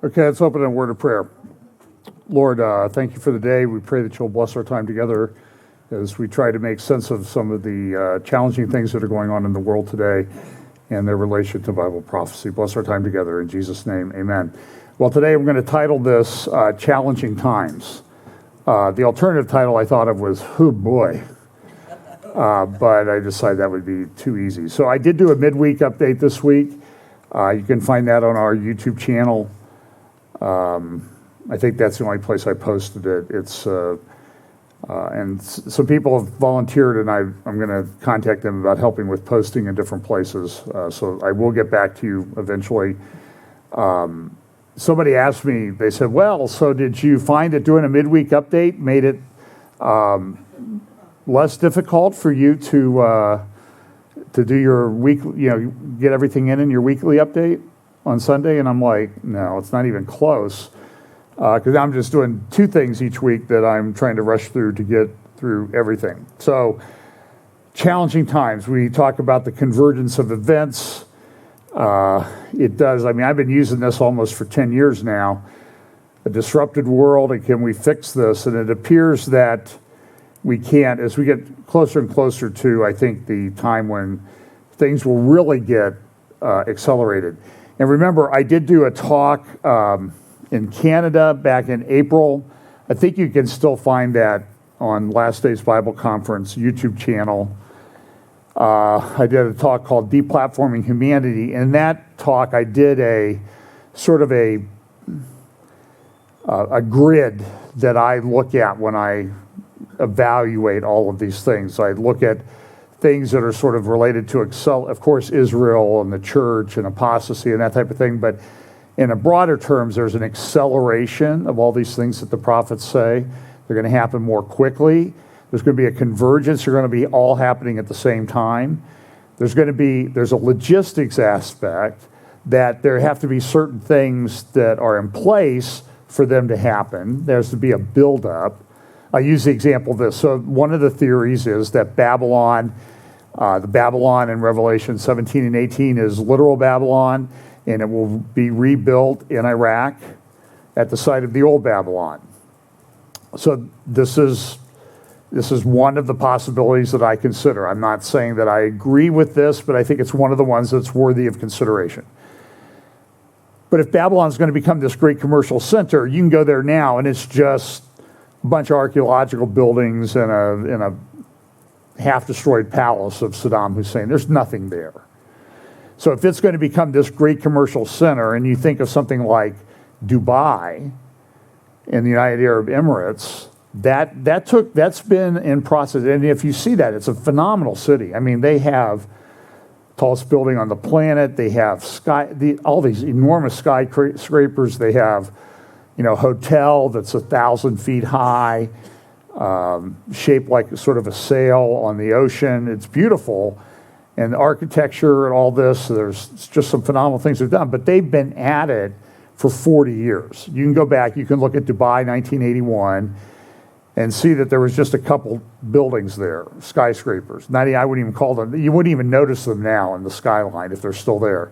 Okay, let's open in a word of prayer. Lord, thank you for the day. We pray that you'll bless our time together as we try to make sense of some of the challenging things that are going on in the world today and their relation to Bible prophecy. Bless our time together. In Jesus' name, amen. Well, today we're going to title this Challenging Times. The alternative title I thought of was, oh boy. But I decided that would be too easy. So I did do a midweek update this week. You can find that on our YouTube channel. I think that's the only place I posted it. It's and some people have volunteered, and I'm going to contact them about helping with posting in different places. So I will get back to you eventually. Somebody asked me, they said, well, so did you find that doing a midweek update made it less difficult for you to do your week, get everything in your weekly update on Sunday? And I'm like, no, it's not even close. Because I'm just doing two things each week that I'm trying to rush through to get through everything. So, challenging times. We talk about the convergence of events. It does. I mean, I've been using this almost for 10 years now. A disrupted world, and can we fix this? And it appears that we can't. As we get closer and closer to, I think, the time when things will really get accelerated. And remember, I did do a talk in Canada back in April. I think you can still find that on Last Days Bible Conference YouTube channel. I did a talk called Deplatforming Humanity. In that talk, I did a sort of a grid that I look at when I evaluate all of these things. So I look at things that are sort of related to, of course, Israel and the church and apostasy and that type of thing, but in a broader terms, there's an acceleration of all these things that the prophets say. They're going to happen more quickly. There's going to be a convergence. They're going to be all happening at the same time. There's a logistics aspect that there have to be certain things that are in place for them to happen. There's to be a buildup. I use the example of this. So one of the theories is that Babylon, the Babylon in Revelation 17 and 18 is literal Babylon, and it will be rebuilt in Iraq at the site of the old Babylon. So this is one of the possibilities that I consider. I'm not saying that I agree with this, but I think it's one of the ones that's worthy of consideration. But if Babylon's going to become this great commercial center, you can go there now, and it's just a bunch of archaeological buildings and a half-destroyed palace of Saddam Hussein. There's nothing there. So if it's going to become this great commercial center, and you think of something like Dubai in the United Arab Emirates, that's been in process. And if you see that, it's a phenomenal city. I mean, they have tallest building on the planet. They have all these enormous skyscrapers. They have, hotel that's 1,000 feet high, shaped like sort of a sail on the ocean. It's beautiful. And the architecture and all this, there's just some phenomenal things they've done. But they've been at it for 40 years. You can go back, you can look at Dubai 1981 and see that there was just a couple buildings there, skyscrapers. I wouldn't even call them, you wouldn't even notice them now in the skyline if they're still there.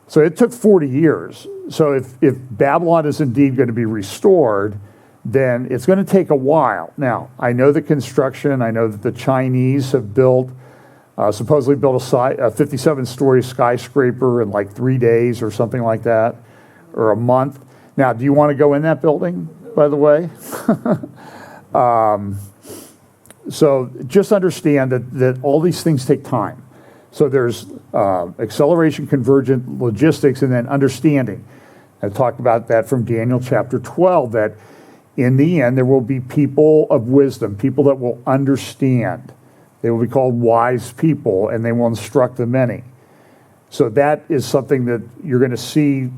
So it took 40 years. So if Babylon is indeed going to be restored, then it's going to take a while. Now, I know the construction, I know that the Chinese have supposedly built a 57-story skyscraper in like 3 days or something like that, or a month. Now, do you want to go in that building, by the way? So just understand that all these things take time. So there's acceleration, convergent, logistics, and then understanding. I talked about that from Daniel chapter 12, that in the end there will be people of wisdom, people that will understand. They will be called wise people, and they will instruct the many. So that is something that you're going to see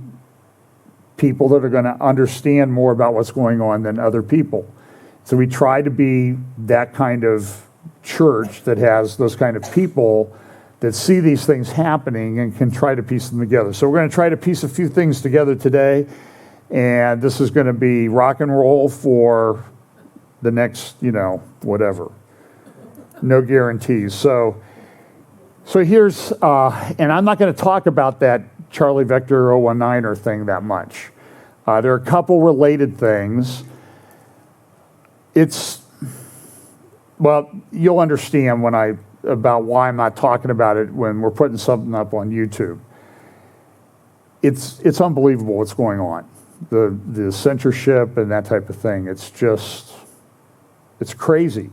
people that are going to understand more about what's going on than other people. So we try to be that kind of church that has those kind of people that see these things happening and can try to piece them together. So we're going to try to piece a few things together today, and this is going to be rock and roll for the next, whatever. No guarantees. So here's, and I'm not going to talk about that Charlie Vector 019er thing that much. There are a couple related things. Well, you'll understand about why I'm not talking about it when we're putting something up on YouTube. It's unbelievable what's going on. The censorship and that type of thing. It's crazy.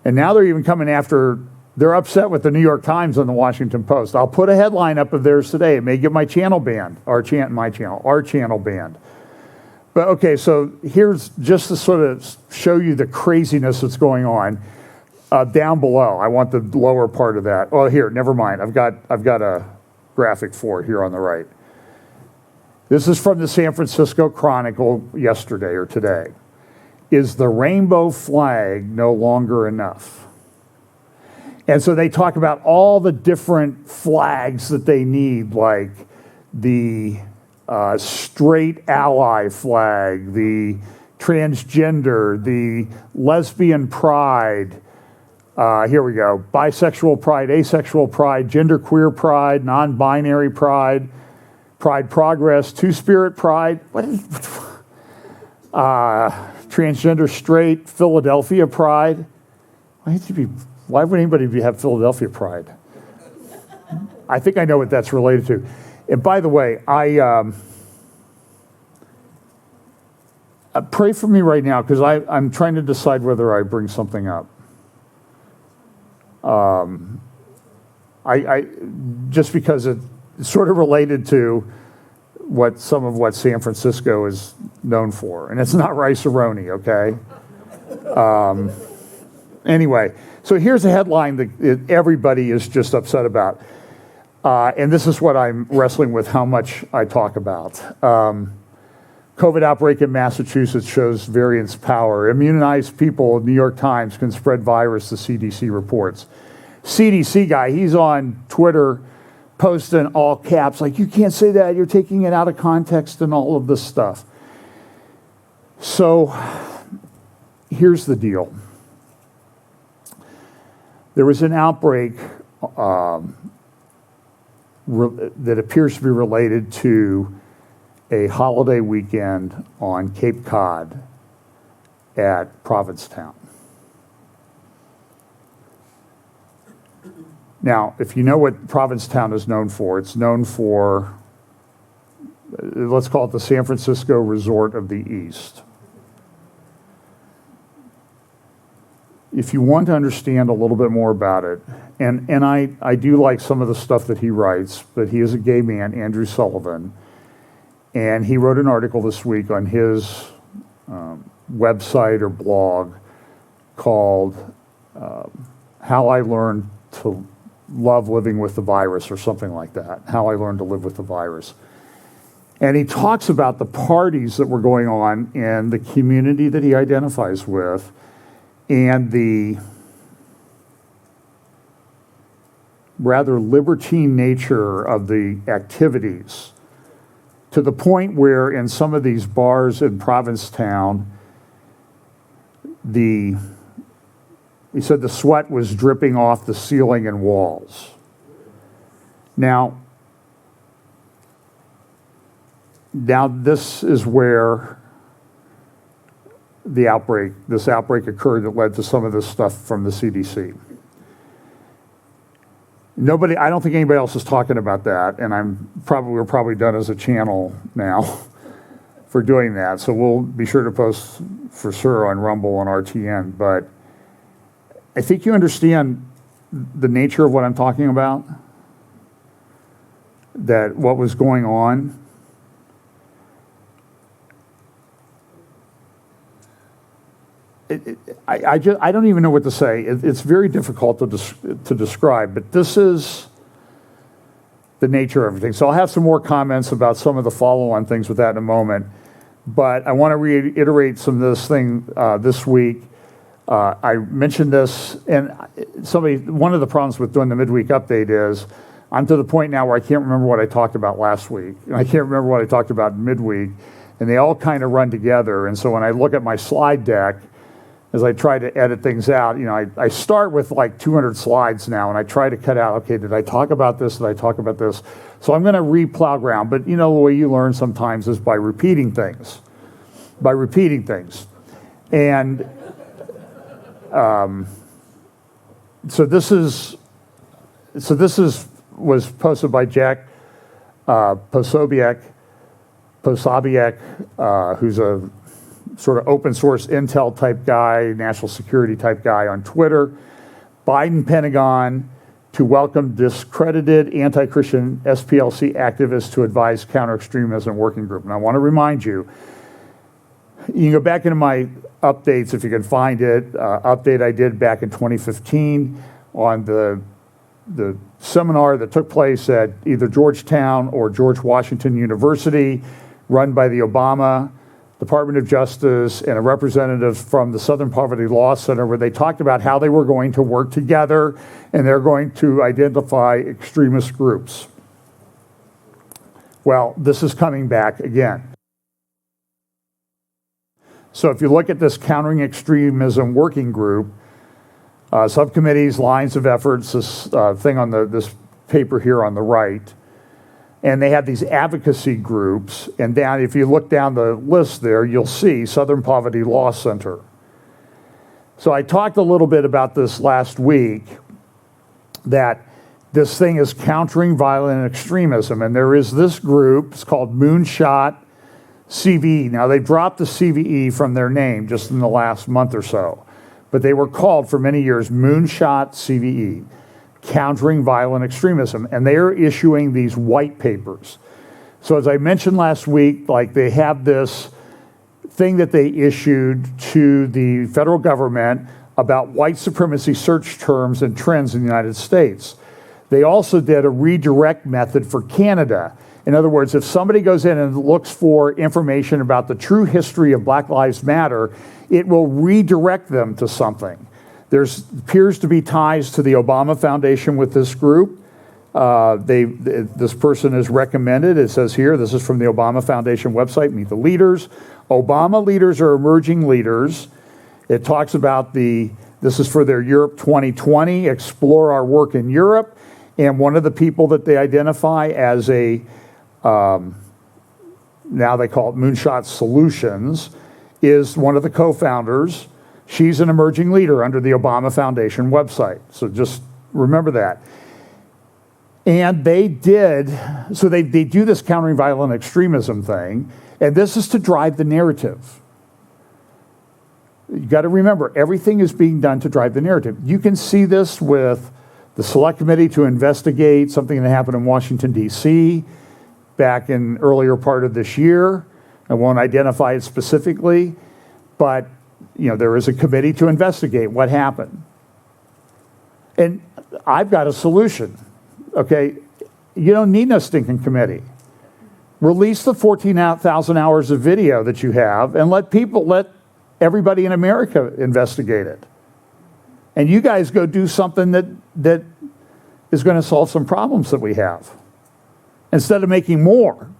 And now they're even coming after, they're upset with the New York Times and the Washington Post. I'll put a headline up of theirs today. It may get my channel banned, our channel banned. But okay, so here's just to sort of show you the craziness that's going on. Down below, I want the lower part of that. Oh, here, never mind. I've got a graphic for it here on the right. This is from the San Francisco Chronicle yesterday or today. Is the rainbow flag no longer enough? And so they talk about all the different flags that they need, like the straight ally flag, the transgender, the lesbian pride, here we go, bisexual pride, asexual pride, genderqueer pride, non-binary pride, pride progress, two-spirit pride, transgender straight, Philadelphia pride. Why would anybody have Philadelphia pride? I think I know what that's related to. And by the way, pray for me right now because I'm trying to decide whether I bring something up. Just because it's sort of related to some of what San Francisco is known for, and it's not rice-a-roni, okay? Anyway, so here's a headline that everybody is just upset about, and this is what I'm wrestling with, how much I talk about. COVID outbreak in Massachusetts shows variant's power. Immunized people, New York Times, can spread virus, the CDC reports. CDC guy, he's on Twitter posting all caps, like, you can't say that, you're taking it out of context and all of this stuff. So here's the deal. There was an outbreak that appears to be related to a holiday weekend on Cape Cod at Provincetown. Now, if you know what Provincetown is known for, it's known for, let's call it the San Francisco Resort of the East. If you want to understand a little bit more about it, and I do like some of the stuff that he writes, but he is a gay man, Andrew Sullivan, and he wrote an article this week on his website or blog called How I Learned to Love Living with the Virus, or something like that, How I Learned to Live with the Virus. And he talks about the parties that were going on in the community that he identifies with and the rather libertine nature of the activities, to the point where in some of these bars in Provincetown, he said the sweat was dripping off the ceiling and walls. Now this is where this outbreak occurred that led to some of this stuff from the CDC. I don't think anybody else is talking about that, and we're probably done as a channel now for doing that. So we'll be sure to post for sure on Rumble and RTN. But I think you understand the nature of what I'm talking about. That what was going on. I don't even know what to say. It's very difficult to describe, but this is the nature of everything. So I'll have some more comments about some of the follow-on things with that in a moment. But I want to reiterate some of this thing this week. I mentioned this, and one of the problems with doing the midweek update is I'm to the point now where I can't remember what I talked about last week, and I can't remember what I talked about midweek, and they all kind of run together. And so when I look at my slide deck, as I try to edit things out, I start with like 200 slides now, and I try to cut out, okay, did I talk about this? Did I talk about this? So I'm going to re-plow ground. But the way you learn sometimes is by repeating things. And so this was posted by Jack Posobiec, who's a sort of open source intel type guy, national security type guy on Twitter. Biden Pentagon to welcome discredited anti-Christian SPLC activists to advise counter-extremism working group. And I want to remind you, you can go back into my updates if you can find it. Update I did back in 2015 on the seminar that took place at either Georgetown or George Washington University, run by the Obama Department of Justice and a representative from the Southern Poverty Law Center, where they talked about how they were going to work together and they're going to identify extremist groups. Well, this is coming back again. So if you look at this Countering Extremism Working Group, subcommittees, lines of efforts, this thing on this paper here on the right, and they have these advocacy groups, and down, if you look down the list there, you'll see Southern Poverty Law Center. So I talked a little bit about this last week, that this thing is countering violent extremism, and there is this group, it's called Moonshot CVE. Now, they dropped the CVE from their name just in the last month or so, but they were called for many years Moonshot CVE, Countering Violent Extremism, and they are issuing these white papers. So as I mentioned last week, like they have this thing that they issued to the federal government about white supremacy search terms and trends in the United States. They also did a redirect method for Canada. In other words, if somebody goes in and looks for information about the true history of Black Lives Matter, it will redirect them to something. There appears to be ties to the Obama Foundation with this group. This person is recommended. It says here, this is from the Obama Foundation website, Meet the Leaders. Obama leaders are emerging leaders. It talks about this is for their Europe 2020, explore our work in Europe. And one of the people that they identify as now they call it Moonshot Solutions, is one of the co-founders. She's an emerging leader under the Obama Foundation website. So just remember that. And they do this countering violent extremism thing, and this is to drive the narrative. You got to remember, everything is being done to drive the narrative. You can see this with the Select Committee to investigate something that happened in Washington, D.C. back in earlier part of this year. I won't identify it specifically, but there is a committee to investigate what happened. And I've got a solution, okay? You don't need no stinking committee. Release the 14,000 hours of video that you have and let everybody in America investigate it. And you guys go do something that is going to solve some problems that we have, instead of making more.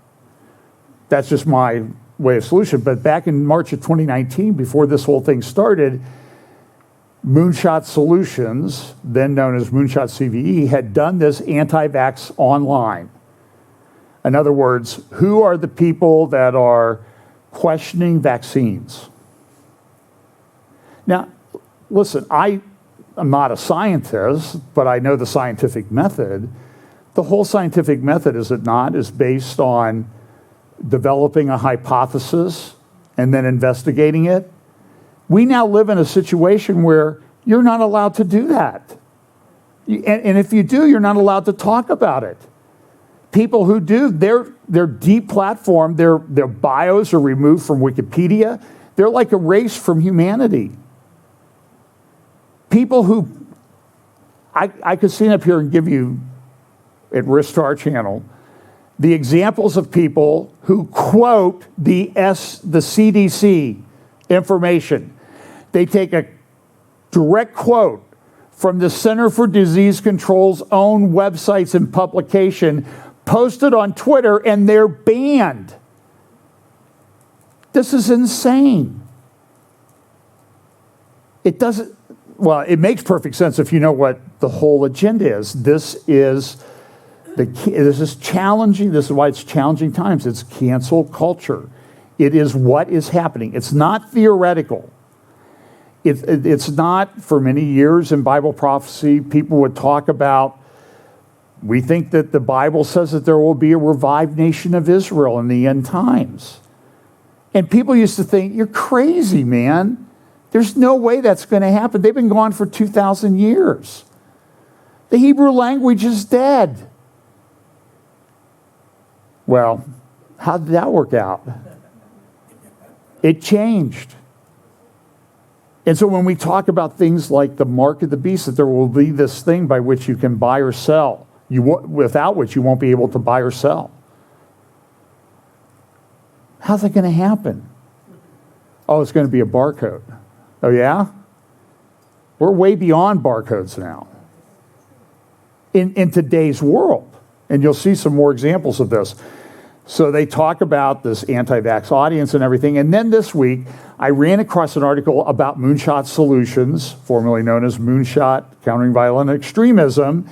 That's just my way of solution. But back in March of 2019, before this whole thing started, Moonshot Solutions, then known as Moonshot CVE, had done this anti-vax online. In other words, who are the people that are questioning vaccines? Now, listen, I'm not a scientist, but I know the scientific method. The whole scientific method, is it not, is based on developing a hypothesis and then investigating it. We now live in a situation where you're not allowed to do that. And if you do, you're not allowed to talk about it. People who do, they're deplatformed, their bios are removed from Wikipedia. They're like erased from humanity. People who, I could stand up here and give you, at risk to our channel, the examples of people who quote the CDC information. They take a direct quote from the Center for Disease Control's own websites and publication, posted on Twitter, and they're banned. This is insane. It doesn't, well, it makes perfect sense if you know what the whole agenda is. This is challenging. This is why it's challenging times. It's cancel culture. It is what is happening. It's not theoretical. It's not, for many years in Bible prophecy, people would talk about, we think that the Bible says that there will be a revived nation of Israel in the end times. And people used to think, you're crazy, man. There's no way that's going to happen. They've been gone for 2,000 years. The Hebrew language is dead. Well, how did that work out? It changed. And so when we talk about things like the mark of the beast, that there will be this thing by which you can buy or sell, without which you won't be able to buy or sell. How's that going to happen? Oh, it's going to be a barcode. Oh, yeah? We're way beyond barcodes now in today's world. And you'll see some more examples of this. So they talk about this anti-vax audience and everything. And then this week, I ran across an article about Moonshot Solutions, formerly known as Moonshot Countering Violent Extremism.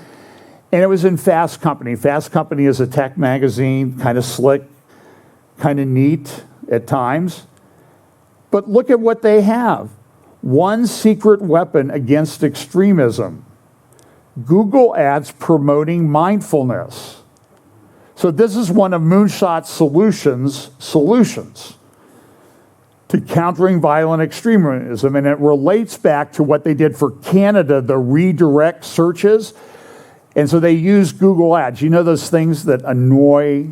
And it was in Fast Company. Fast Company is a tech magazine, kind of slick, kind of neat at times. But look at what they have. One secret weapon against extremism. Google ads promoting mindfulness. So this is one of Moonshot Solutions' solutions to countering violent extremism. And it relates back to what they did for Canada, the redirect searches. And so they use Google ads. You know those things that annoy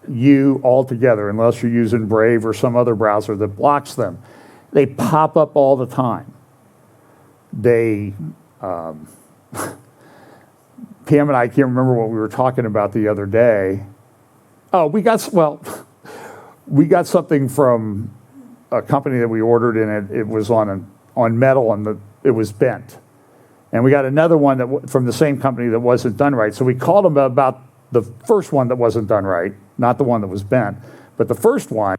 you altogether, unless you're using Brave or some other browser that blocks them. They pop up all the time. Pam and I can't remember what we were talking about the other day. Oh, we got something from a company that we ordered, and it was on metal, and it was bent. And we got another one from the same company that wasn't done right. So we called them about the first one that wasn't done right, not the one that was bent, but the first one.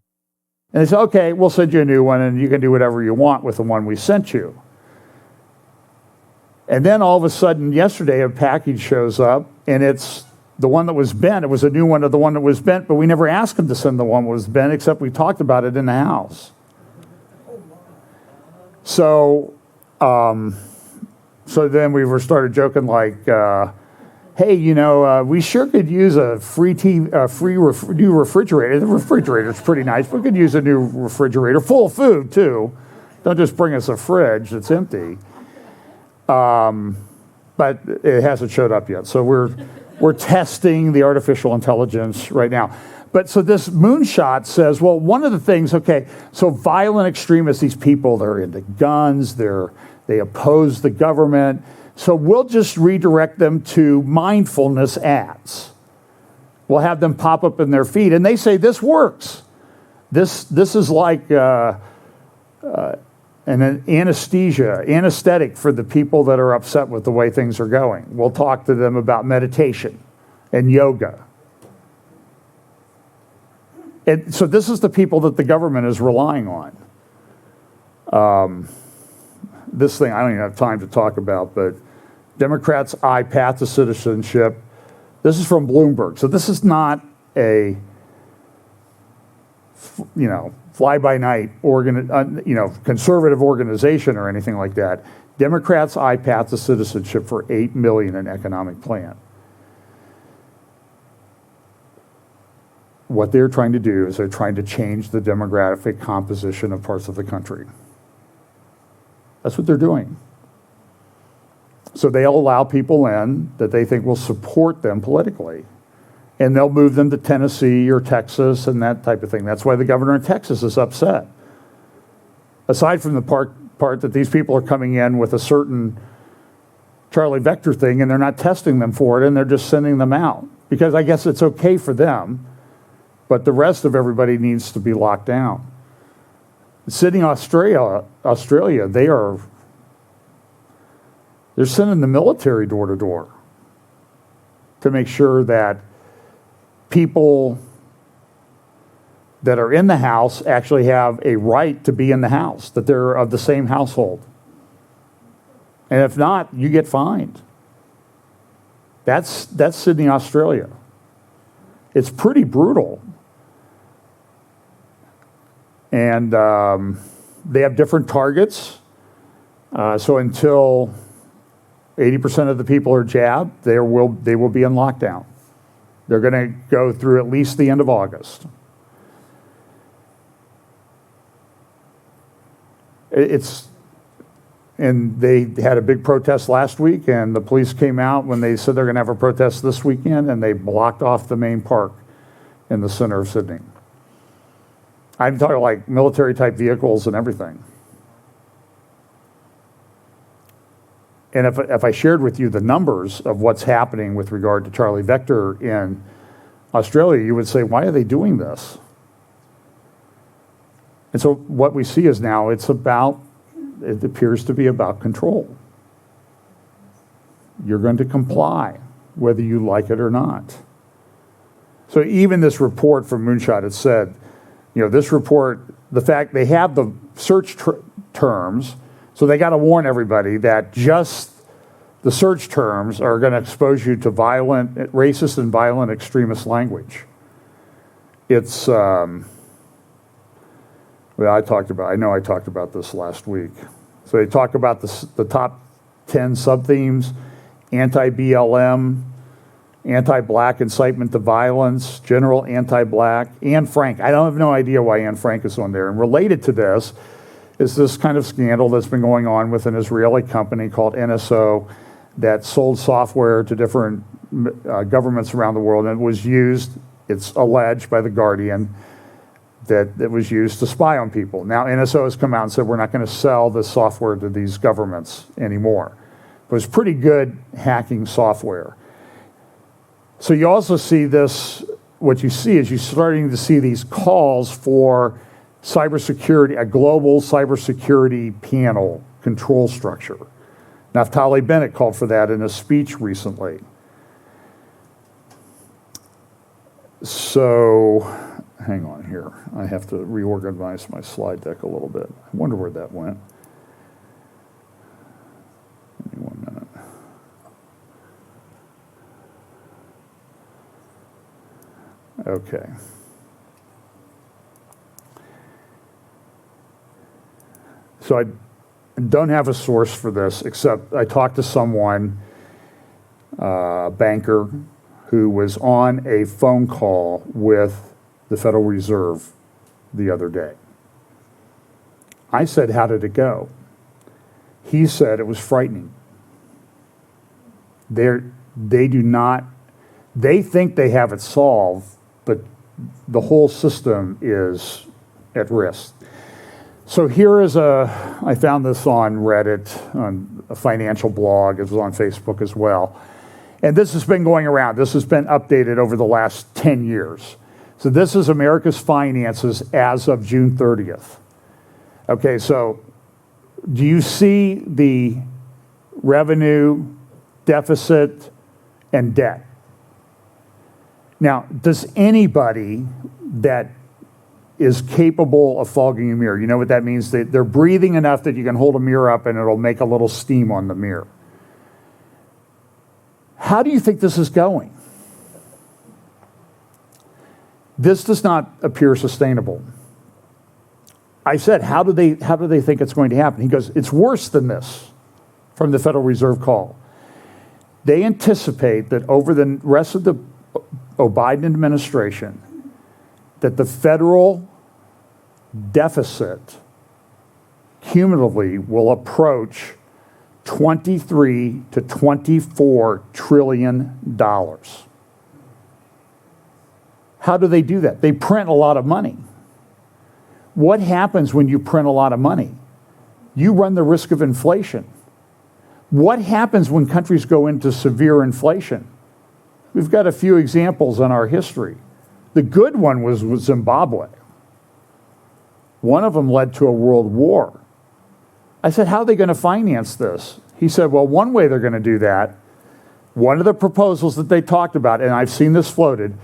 And they said, okay, we'll send you a new one, and you can do whatever you want with the one we sent you. And then all of a sudden, yesterday, a package shows up, and it's the one that was bent. It was a new one of the one that was bent, but we never asked them to send the one that was bent, except we talked about it in the house. So then we started joking like, hey, we sure could use a new refrigerator. The refrigerator's pretty nice. We could use a new refrigerator, full of food, too. Don't just bring us a fridge that's empty. But it hasn't showed up yet. So we're testing the artificial intelligence right now. But so this Moonshot says, well, one of the things, okay, so violent extremists, these people, they're into guns, they oppose the government. So we'll just redirect them to mindfulness ads. We'll have them pop up in their feed. And they say this works. This is like an anesthetic for the people that are upset with the way things are going. We'll talk to them about meditation and yoga. And so this is the people that the government is relying on. This thing I don't even have time to talk about, but Democrats' path to citizenship. This is from Bloomberg. So this is not a, fly-by-night conservative organization or anything like that. Democrats' path to citizenship for $8 million in economic plan. What they're trying to do is they're trying to change the demographic composition of parts of the country. That's what they're doing. So they'll allow people in that they think will support them politically. And they'll move them to Tennessee or Texas and that type of thing. That's why the governor in Texas is upset. Aside from the part that these people are coming in with a certain Charlie Vector thing and they're not testing them for it and they're just sending them out. Because I guess it's okay for them, but the rest of everybody needs to be locked down. Sydney, Australia, they're sending the military door to door to make sure that people that are in the house actually have a right to be in the house, that they're of the same household. And if not, you get fined. That's Sydney, Australia. It's pretty brutal. And they have different targets. So until 80% of the people are jabbed, they will be in lockdown. They're going to go through at least the end of August. And they had a big protest last week, and the police came out when they said they're going to have a protest this weekend, and they blocked off the main park in the center of Sydney. I'm talking like military-type vehicles and everything. And if I shared with you the numbers of what's happening with regard to Charlie Vector in Australia, you would say, why are they doing this? And so what we see is now it appears to be about control. You're going to comply, whether you like it or not. So even this report from Moonshot, it said, this report, the fact they have the search terms, so they got to warn everybody that just the search terms are going to expose you to racist and violent extremist language. It's, I talked about this last week. So they talk about the top 10 sub-themes: anti-BLM, anti-black incitement to violence, general anti-black, Anne Frank. I don't have no idea why Anne Frank is on there. And related to this is this kind of scandal that's been going on with an Israeli company called NSO that sold software to different governments around the world, and it was used, it's alleged by The Guardian, that it was used to spy on people. Now, NSO has come out and said, we're not going to sell this software to these governments anymore. But it's pretty good hacking software. So you also see this, what you see is you're starting to see these calls for cybersecurity, a global cybersecurity panel control structure. Naftali Bennett called for that in a speech recently. So, hang on here. I have to reorganize my slide deck a little bit. I wonder where that went. Give me 1 minute. Okay. So I don't have a source for this, except I talked to someone, a banker, who was on a phone call with the Federal Reserve the other day. I said, how did it go? He said it was frightening. They think they have it solved, but the whole system is at risk. So here is I found this on Reddit, on a financial blog. It was on Facebook as well. And this has been going around. This has been updated over the last 10 years. So this is America's finances as of June 30th. Okay, so do you see the revenue, deficit, and debt? Now, does anybody that is capable of fogging a mirror, you know what that means? They're breathing enough that you can hold a mirror up and it'll make a little steam on the mirror. How do you think this is going? This does not appear sustainable. I said, how do they think it's going to happen? He goes, it's worse than this, from the Federal Reserve call. They anticipate that over the rest of the Biden administration, that the federal deficit cumulatively will approach $23 to $24 trillion. How do they do that? They print a lot of money. What happens when you print a lot of money? You run the risk of inflation. What happens when countries go into severe inflation? We've got a few examples in our history. The good one was Zimbabwe. One of them led to a world war. I said, how are they going to finance this? He said, well, one way they're going to do that, one of the proposals that they talked about, and I've seen this floated,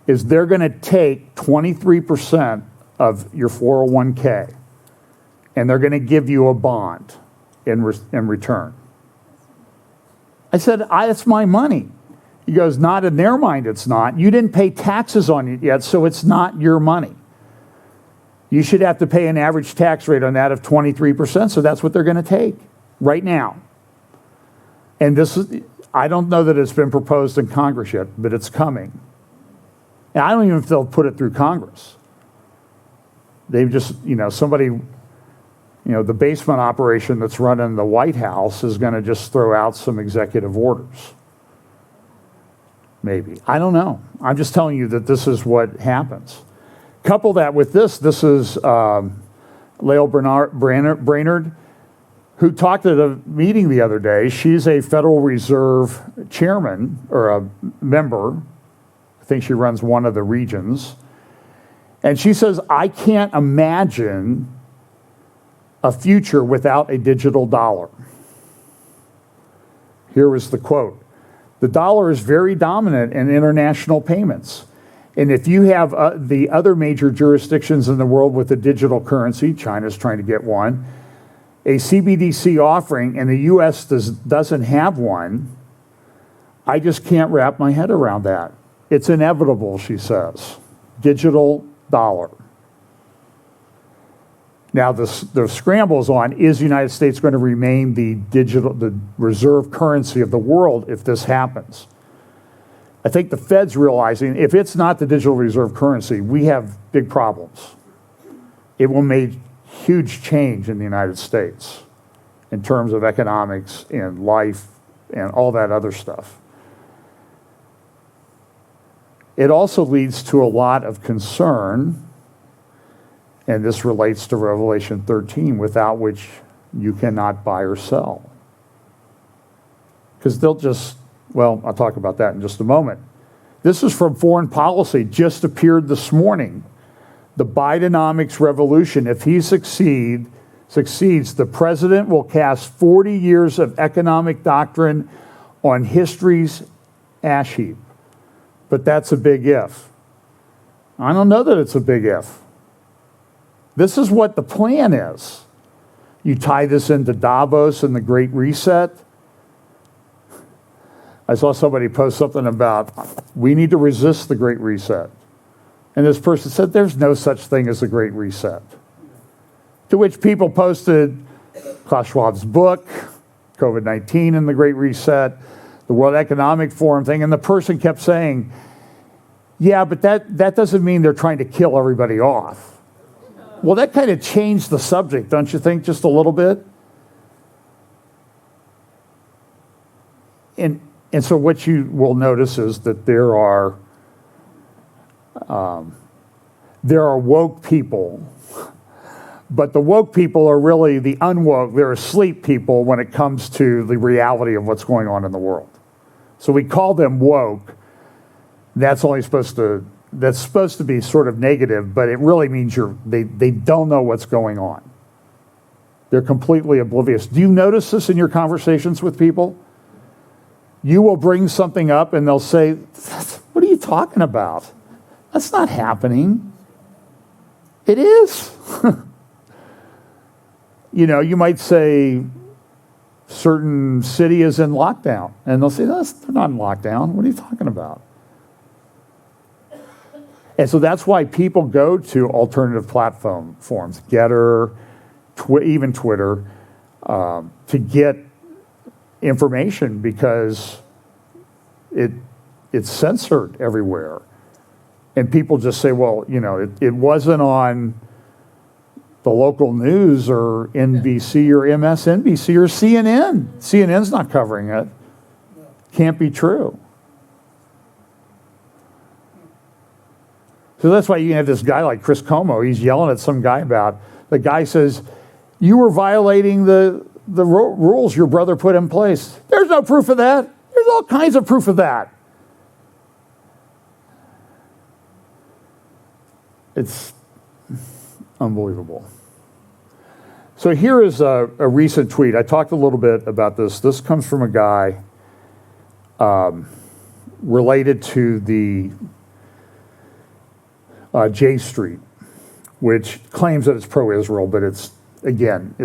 is they're going to take 23% of your 401k, and they're going to give you a bond in return. I said, it's my money. He goes, not in their mind it's not. You didn't pay taxes on it yet, so it's not your money. You should have to pay an average tax rate on that of 23%, so that's what they're going to take right now. And this is, I don't know that it's been proposed in Congress yet, but it's coming. And I don't even know if they'll put it through Congress. They've just, somebody, the basement operation that's running the White House is going to just throw out some executive orders. Maybe. I don't know. I'm just telling you that this is what happens. Couple that with this is Lael Brainerd, who talked at a meeting the other day. She's a Federal Reserve chairman, or a member. I think she runs one of the regions. And she says, I can't imagine a future without a digital dollar. Here was the quote. The dollar is very dominant in international payments. And if you have the other major jurisdictions in the world with a digital currency, China's trying to get one, a CBDC offering, and the U.S. doesn't have one, I just can't wrap my head around that. It's inevitable, she says. Digital dollar. Now, the scrambles on, is the United States going to remain the reserve currency of the world if this happens? I think the Fed's realizing if it's not the digital reserve currency, we have big problems. It will make huge change in the United States in terms of economics and life and all that other stuff. It also leads to a lot of concern, and this relates to Revelation 13, without which you cannot buy or sell. Because they'll just, well, I'll talk about that in just a moment. This is from Foreign Policy, just appeared this morning. The Bidenomics revolution, if he succeeds, the president will cast 40 years of economic doctrine on history's ash heap. But that's a big if. I don't know that it's a big if. This is what the plan is. You tie this into Davos and the Great Reset. I saw somebody post something about, we need to resist the Great Reset. And this person said, there's no such thing as a Great Reset. To which people posted Klaus Schwab's book, COVID-19 and the Great Reset, the World Economic Forum thing, and the person kept saying, yeah, but that doesn't mean they're trying to kill everybody off. Well, that kind of changed the subject, don't you think, just a little bit? And so what you will notice is that there are woke people, but the woke people are really the unwoke. They're asleep people when it comes to the reality of what's going on in the world. So we call them woke. That's supposed to be sort of negative, but it really means they don't know what's going on. They're completely oblivious. Do you notice this in your conversations with people? You will bring something up and they'll say, what are you talking about? That's not happening. It is. You might say certain city is in lockdown, and they'll say, no, they're not in lockdown. What are you talking about? And so that's why people go to alternative platforms, Getter, even Twitter, to get information, because it's censored everywhere. And people just say, well, it wasn't on the local news or NBC or MSNBC or CNN. CNN's not covering it. Can't be true. So that's why you have this guy like Chris Como. He's yelling at some guy about, the guy says, you were violating the rules your brother put in place. There's no proof of that. There's all kinds of proof of that. It's unbelievable. So here is a recent tweet. I talked a little bit about this. This comes from a guy related to the J Street, which claims that it's pro-Israel, but it's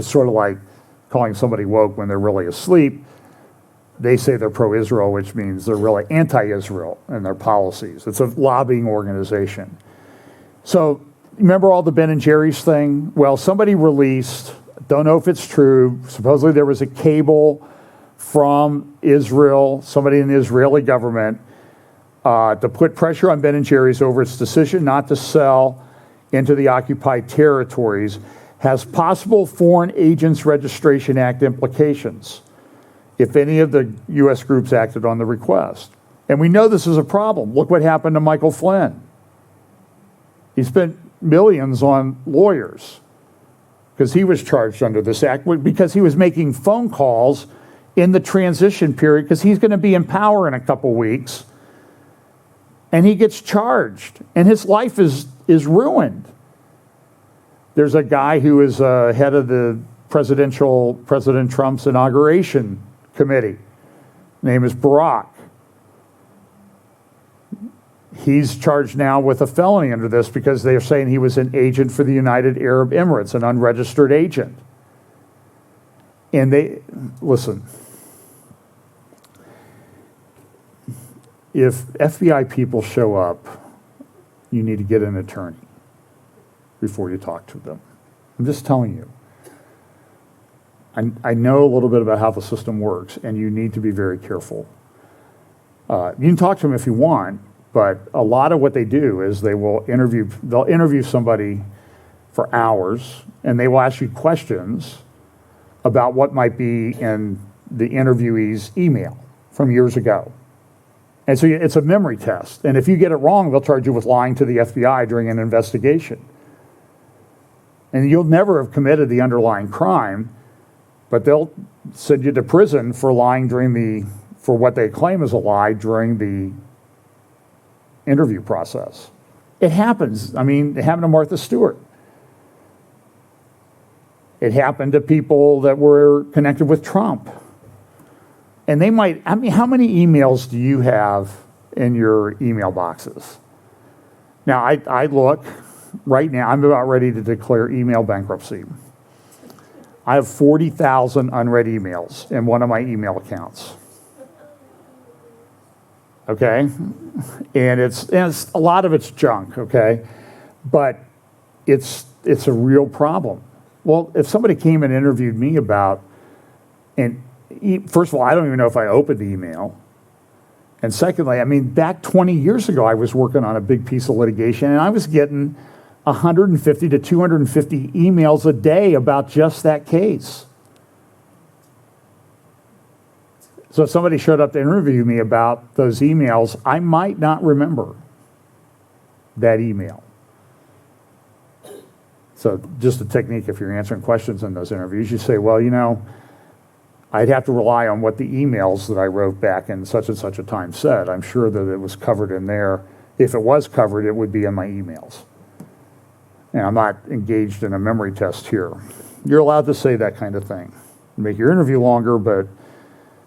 sort of like calling somebody woke when they're really asleep. they say they're pro-Israel, which means they're really anti-Israel in their policies. It's a lobbying organization. So remember all the Ben and Jerry's thing? Well, somebody released, don't know if it's true, supposedly there was a cable from Israel, somebody in the Israeli government, to put pressure on Ben and Jerry's over its decision not to sell into the occupied territories, has possible Foreign Agents Registration Act implications if any of the U.S. groups acted on the request. And we know this is a problem. Look what happened to Michael Flynn. He spent millions on lawyers because he was charged under this act, because he was making phone calls in the transition period, because he's going to be in power in a couple weeks, and he gets charged, and his life is ruined. There's a guy who is head of the President Trump's inauguration committee. Name is Barack. He's charged now with a felony under this because they're saying he was an agent for the United Arab Emirates, an unregistered agent. And listen, if FBI people show up, you need to get an attorney before you talk to them. I'm just telling you. I know a little bit about how the system works, and you need to be very careful. You can talk to them if you want, but a lot of what they do is they'll interview somebody for hours, and they will ask you questions about what might be in the interviewee's email from years ago. And so it's a memory test. And if you get it wrong, they'll charge you with lying to the FBI during an investigation. And you'll never have committed the underlying crime, but they'll send you to prison for lying for what they claim is a lie during the interview process. It happens. I mean, it happened to Martha Stewart. It happened to people that were connected with Trump. And how many emails do you have in your email boxes? Now, I look right now, I'm about ready to declare email bankruptcy. I have 40,000 unread emails in one of my email accounts. Okay? And it's a lot of it's junk, okay? But it's a real problem. Well, if somebody came and interviewed me about, and first of all, I don't even know if I opened the email. And secondly, I mean, back 20 years ago, I was working on a big piece of litigation, and I was getting 150 to 250 emails a day about just that case. So if somebody showed up to interview me about those emails, I might not remember that email. So just a technique, if you're answering questions in those interviews, you say, well, I'd have to rely on what the emails that I wrote back in such and such a time said. I'm sure that it was covered in there. If it was covered, it would be in my emails. And I'm not engaged in a memory test here. You're allowed to say that kind of thing. Make your interview longer, but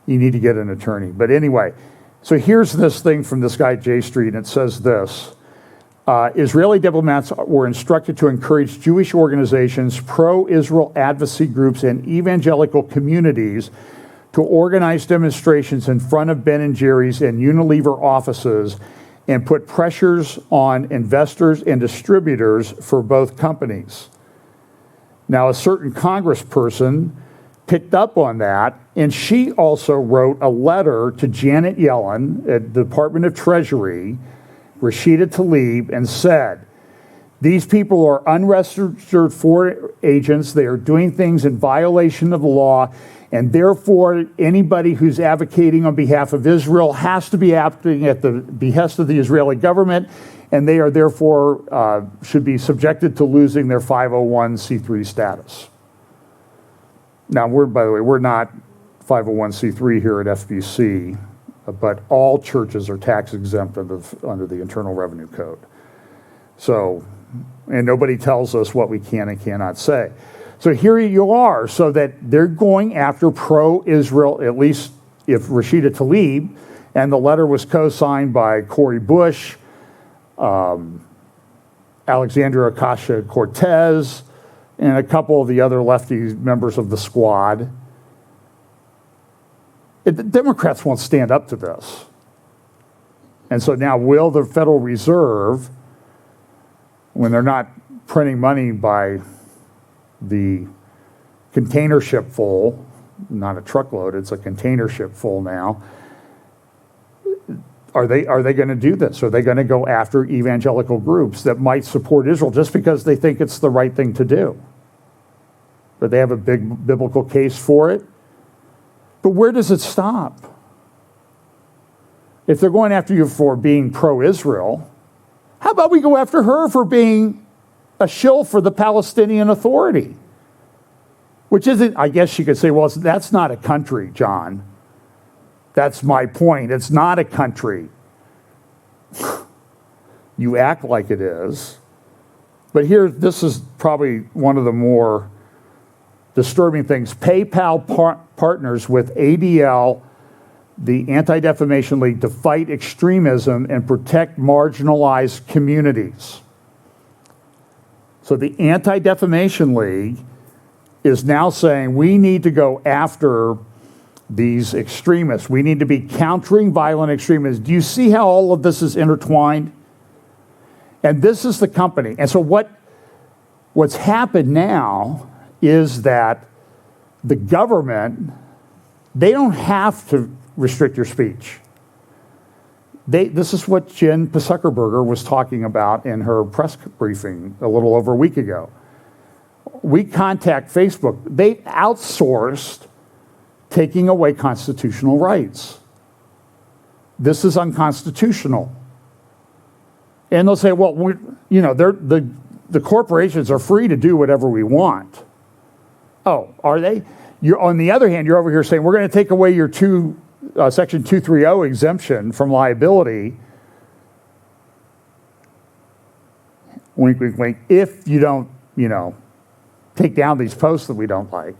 you need to get an attorney. But anyway, so here's this thing from this guy, J Street, and it says this. Israeli diplomats were instructed to encourage Jewish organizations, pro-Israel advocacy groups, and evangelical communities to organize demonstrations in front of Ben & Jerry's and Unilever offices and put pressures on investors and distributors for both companies. Now, a certain congressperson picked up on that, and she also wrote a letter to Janet Yellen at the Department of Treasury, Rashida Tlaib, and said, these people are unregistered foreign agents. They are doing things in violation of the law, and therefore anybody who's advocating on behalf of Israel has to be acting at the behest of the Israeli government, and they are therefore should be subjected to losing their 501c3 status. Now, by the way, we're not 501c3 here at FBC, but all churches are tax exempt under the Internal Revenue Code. So, and nobody tells us what we can and cannot say. So here you are, so that they're going after pro-Israel, at least if Rashida Tlaib, and the letter was co-signed by Cory Bush, Alexandria Ocasio-Cortez, and a couple of the other lefty members of the squad. The Democrats won't stand up to this. And so now will the Federal Reserve, when they're not printing money by the container ship full, not a truckload, it's a container ship full now, are they going to do this? Are they going to go after evangelical groups that might support Israel just because they think it's the right thing to do? But they have a big biblical case for it. But where does it stop? If they're going after you for being pro-Israel, how about we go after her for being a shill for the Palestinian Authority? Which isn't, I guess you could say, well, that's not a country, John. That's my point. It's not a country. You act like it is. But here, this is probably one of the more disturbing things. PayPal partners with ADL, the Anti-Defamation League, to fight extremism and protect marginalized communities. So the Anti-Defamation League is now saying we need to go after these extremists. We need to be countering violent extremists. Do you see how all of this is intertwined? And this is the company. And so what's happened now is that the government, they don't have to restrict your speech. This is what Jen Psuckerberger was talking about in her press briefing a little over a week ago. We contact Facebook. They outsourced taking away constitutional rights. This is unconstitutional. And they'll say, well, the corporations are free to do whatever we want. Oh, are they? On the other hand, you're over here saying, we're going to take away your Section 230 exemption from liability, wink, wink, wink, if you don't, take down these posts that we don't like.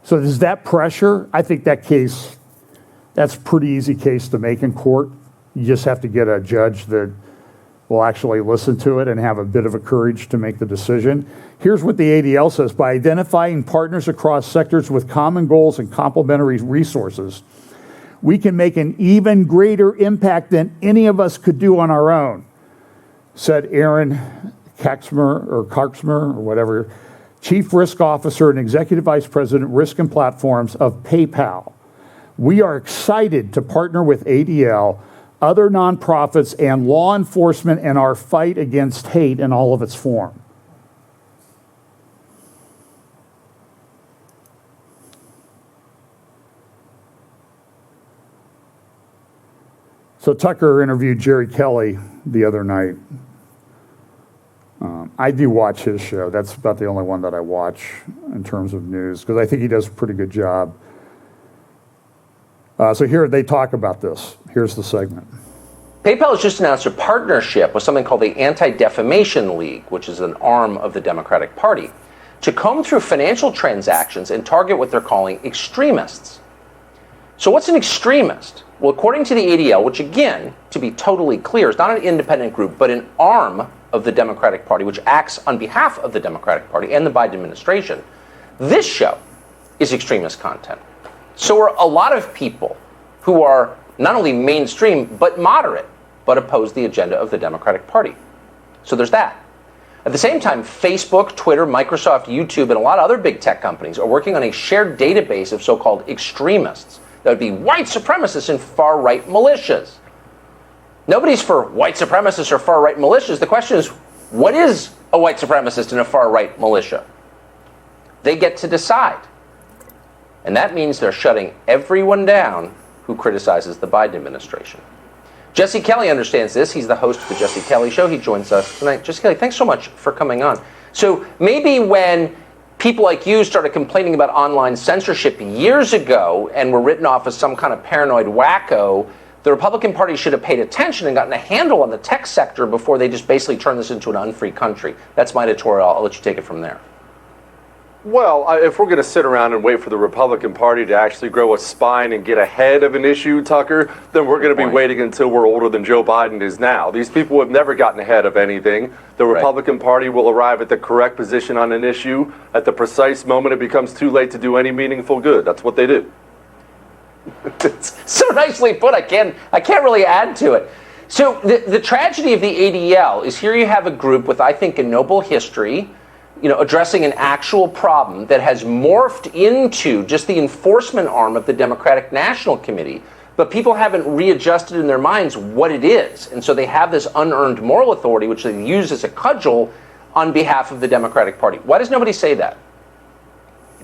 So is that pressure? I think that's a pretty easy case to make in court. You just have to get a judge that will actually listen to it and have a bit of a courage to make the decision. Here's what the ADL says. By identifying partners across sectors with common goals and complementary resources, we can make an even greater impact than any of us could do on our own, said Aaron Kaxmer or whatever, Chief Risk Officer and Executive Vice President, Risk and Platforms of PayPal. We are excited to partner with ADL, other nonprofits, and law enforcement in our fight against hate in all of its form. So Tucker interviewed Jerry Kelly the other night. I do watch his show. That's about the only one that I watch in terms of news, because I think he does a pretty good job. So here they talk about this. Here's the segment. PayPal has just announced a partnership with something called the Anti-Defamation League, which is an arm of the Democratic Party, to comb through financial transactions and target what they're calling extremists. So what's an extremist? Well, according to the ADL, which again, to be totally clear, is not an independent group, but an arm of the Democratic Party, which acts on behalf of the Democratic Party and the Biden administration, this show is extremist content. So are a lot of people who are not only mainstream, but moderate, but oppose the agenda of the Democratic Party. So there's that. At the same time, Facebook, Twitter, Microsoft, YouTube, and a lot of other big tech companies are working on a shared database of so-called extremists. That would be white supremacists and far-right militias. Nobody's for white supremacists or far-right militias. The question is, what is a white supremacist and a far-right militia? They get to decide. And that means they're shutting everyone down who criticizes the Biden administration. Jesse Kelly understands this. He's the host of the Jesse Kelly Show. He joins us tonight. Jesse Kelly, thanks so much for coming on. So maybe when people like you started complaining about online censorship years ago and were written off as some kind of paranoid wacko, the Republican Party should have paid attention and gotten a handle on the tech sector before they just basically turned this into an unfree country. That's my editorial. I'll let you take it from there. Well, if we're going to sit around and wait for the Republican Party to actually grow a spine and get ahead of an issue, Tucker, then we're going to be waiting until we're older than Joe Biden is now. These people have never gotten ahead of anything. The Republican Party will arrive at the correct position on an issue at the precise moment it becomes too late to do any meaningful good. That's what they do. It's so nicely put. I can't really add to it. So the tragedy of the ADL is here you have a group with, I think, a noble history, addressing an actual problem that has morphed into just the enforcement arm of the Democratic National Committee. But people haven't readjusted in their minds what it is. And so they have this unearned moral authority, which they use as a cudgel on behalf of the Democratic Party. Why does nobody say that?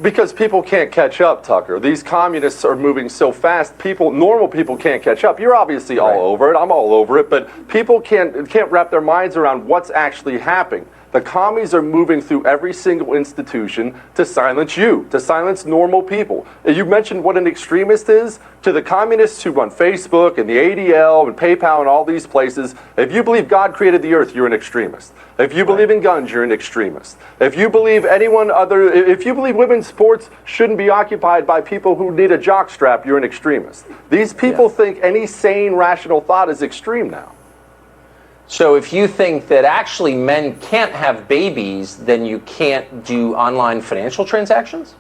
Because people can't catch up, Tucker. These communists are moving so fast. Normal people can't catch up. You're obviously all over it. I'm all over it. But people can't wrap their minds around what's actually happening. The commies are moving through every single institution to silence you, to silence normal people. You mentioned what an extremist is. To the communists who run Facebook and the ADL and PayPal and all these places, if you believe God created the earth, you're an extremist. If you believe in guns, you're an extremist. If you believe if you believe women's sports shouldn't be occupied by people who need a jockstrap, you're an extremist. These people think any sane, rational thought is extreme now. So if you think that actually men can't have babies, then you can't do online financial transactions?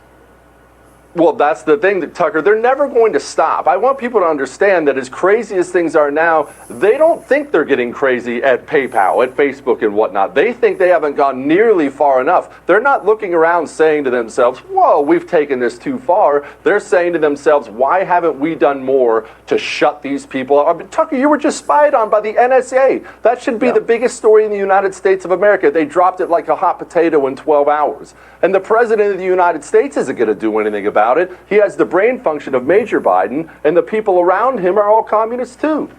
Well, that's the thing, Tucker. They're never going to stop. I want people to understand that as crazy as things are now, they don't think they're getting crazy at PayPal, at Facebook and whatnot. They think they haven't gone nearly far enough. They're not looking around saying to themselves, whoa, we've taken this too far. They're saying to themselves, why haven't we done more to shut these people up? I mean, Tucker, you were just spied on by the NSA. That should be the biggest story in the United States of America. They dropped it like a hot potato in 12 hours. And the president of the United States isn't going to do anything about it. He has the brain function of Major Biden, and the people around him are all communists too.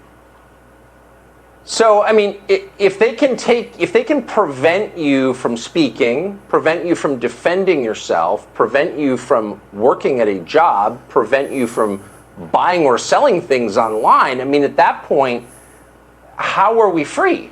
So, I mean, if they can prevent you from speaking, prevent you from defending yourself, prevent you from working at a job, prevent you from buying or selling things online, I mean, at that point, how are we free?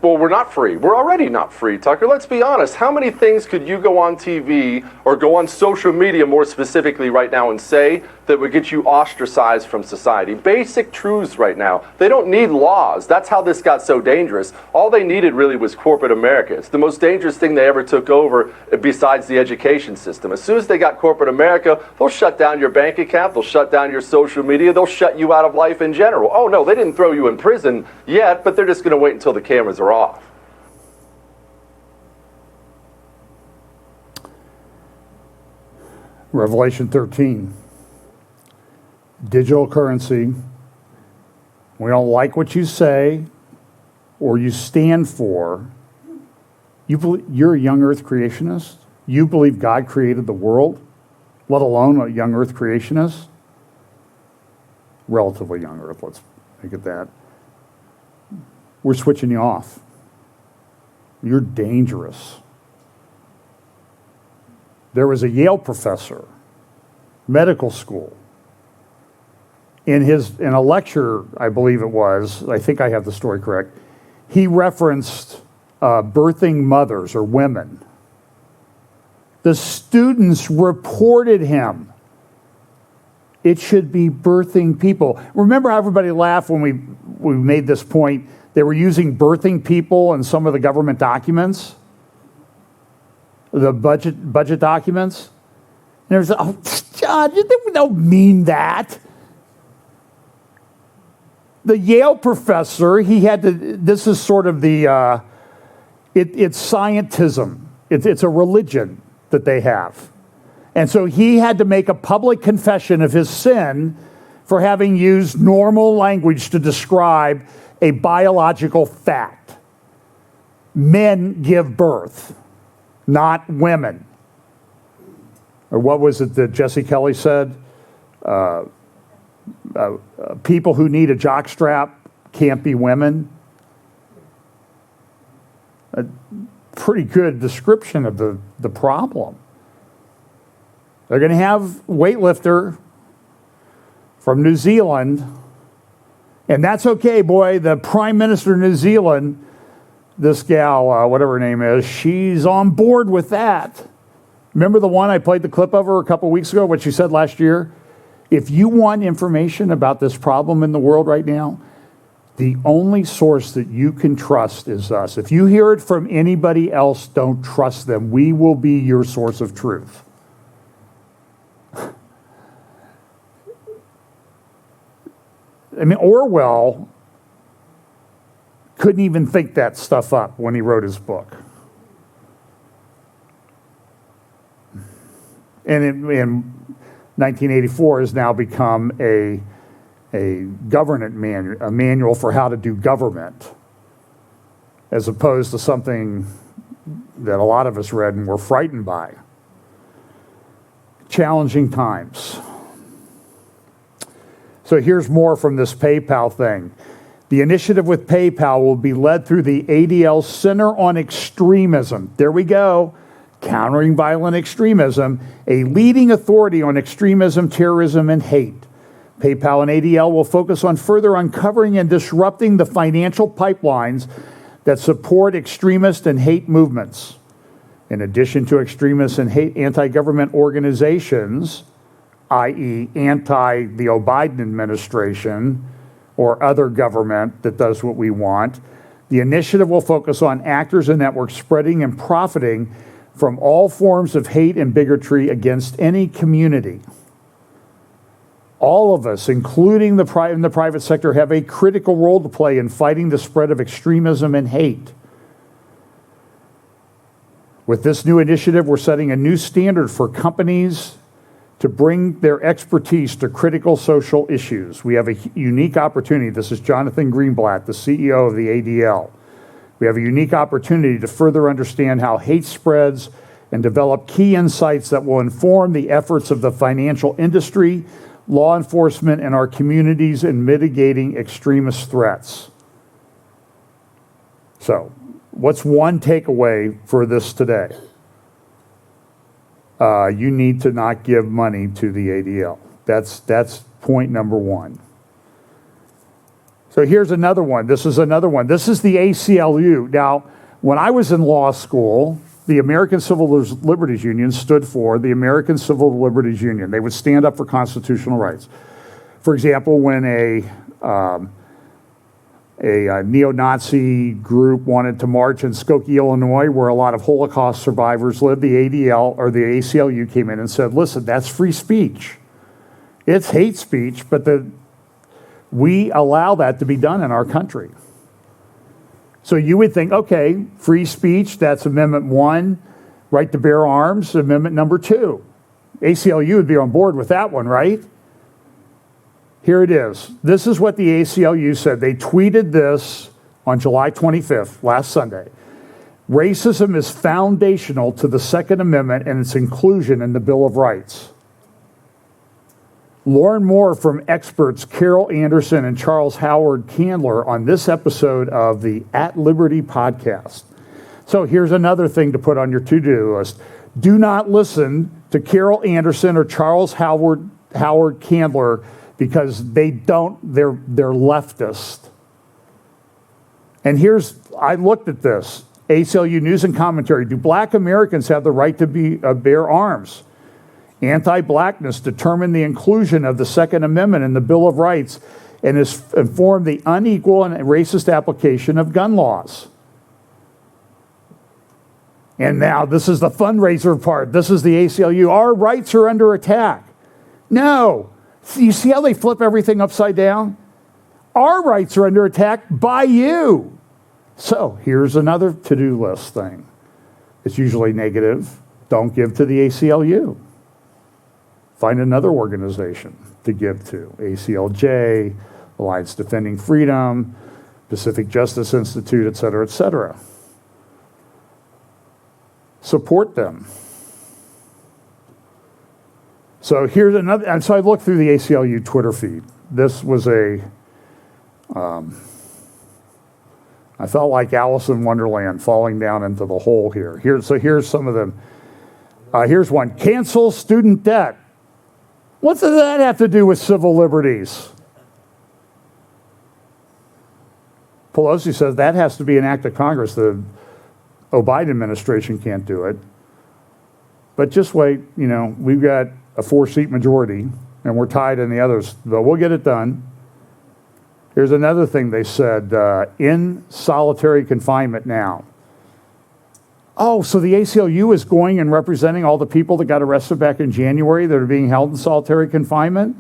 Well, we're not free. We're already not free, Tucker. Let's be honest. How many things could you go on TV or go on social media more specifically right now and say that would get you ostracized from society? Basic truths right now. They don't need laws. That's how this got so dangerous. All they needed really was corporate America. It's the most dangerous thing they ever took over besides the education system. As soon as they got corporate America, they'll shut down your bank account. They'll shut down your social media. They'll shut you out of life in general. Oh, no, they didn't throw you in prison yet, but they're just going to wait until the cameras are off. Revelation 13. Digital currency. We don't like what you say or you stand for. You're a young earth creationist? You believe God created the world, let alone a young earth creationist? Relatively young earth, let's make it that. We're switching you off. You're dangerous. There was a Yale professor, medical school. In a lecture, I believe it was, I think I have the story correct, he referenced birthing mothers or women. The students reported him. It should be birthing people. Remember how everybody laughed when we made this point? They were using birthing people in some of the government documents, the budget documents. And there's, oh, John, we don't mean that. The Yale professor, he had to, this is sort of the, it's scientism. It's a religion that they have. And so he had to make a public confession of his sin for having used normal language to describe a biological fact. Men give birth, not women. Or what was it that Jesse Kelly said? People who need a jockstrap can't be women. A pretty good description of the problem. They're going to have weightlifter from New Zealand, and that's okay, boy. The Prime Minister of New Zealand, this gal, whatever her name is, she's on board with that. Remember the one I played the clip of her a couple weeks ago, what she said last year? If you want information about this problem in the world right now, the only source that you can trust is us. If you hear it from anybody else, don't trust them. We will be your source of truth. I mean, Orwell couldn't even think that stuff up when he wrote his book. And in 1984 has now become a government manual, a manual for how to do government, as opposed to something that a lot of us read and were frightened by. Challenging times. So here's more from this PayPal thing. The initiative with PayPal will be led through the ADL Center on Extremism. There we go. Countering Violent Extremism, a leading authority on extremism, terrorism, and hate. PayPal and ADL will focus on further uncovering and disrupting the financial pipelines that support extremist and hate movements. In addition to extremist and hate anti-government organizations, i.e. anti the Biden administration or other government that does what we want, the initiative will focus on actors and networks spreading and profiting from all forms of hate and bigotry against any community. All of us, including the private sector, have a critical role to play in fighting the spread of extremism and hate. With this new initiative, we're setting a new standard for companies to bring their expertise to critical social issues. We have a unique opportunity. This is Jonathan Greenblatt, the CEO of the ADL. We have a unique opportunity to further understand how hate spreads and develop key insights that will inform the efforts of the financial industry, law enforcement, and our communities in mitigating extremist threats. So, what's one takeaway for this today? You need to not give money to the ADL. That's point number one. So here's another one. This is another one. This is the ACLU. Now, when I was in law school, the American Civil Liberties Union stood for the American Civil Liberties Union. They would stand up for constitutional rights. For example, when a neo-Nazi group wanted to march in Skokie, Illinois, where a lot of Holocaust survivors lived, the ADL or the ACLU came in and said, listen, that's free speech. It's hate speech, but we allow that to be done in our country. So you would think, okay, free speech, that's Amendment 1, right to bear arms, Amendment number 2. ACLU would be on board with that one, right? Here it is. This is what the ACLU said. They tweeted this on July 25th, last Sunday. Racism is foundational to the Second Amendment and its inclusion in the Bill of Rights. Learn more from experts Carol Anderson and Charles Howard Candler on this episode of the At Liberty podcast. So here's another thing to put on your to-do list. Do not listen to Carol Anderson or Charles Howard Candler because they're leftist. And I looked at this. ACLU News and Commentary. Do black Americans have the right to bear arms? Anti-blackness determined the inclusion of the Second Amendment in the Bill of Rights and has informed the unequal and racist application of gun laws. And now this is the fundraiser part. This is the ACLU. Our rights are under attack. No. You see how they flip everything upside down? Our rights are under attack by you. So here's another to-do list thing. It's usually negative. Don't give to the ACLU. Find another organization to give to. ACLJ, Alliance Defending Freedom, Pacific Justice Institute, et cetera, et cetera. Support them. So here's another, and so I looked through the ACLU Twitter feed. This was I felt like Alice in Wonderland falling down into the hole here. Here's some of them. Here's one, cancel student debt. What does that have to do with civil liberties? Pelosi says that has to be an act of Congress. The Biden administration can't do it. But just wait, we've got a 4-seat majority, and we're tied in the others, but we'll get it done. Here's another thing they said, in solitary confinement now. Oh, so the ACLU is going and representing all the people that got arrested back in January that are being held in solitary confinement?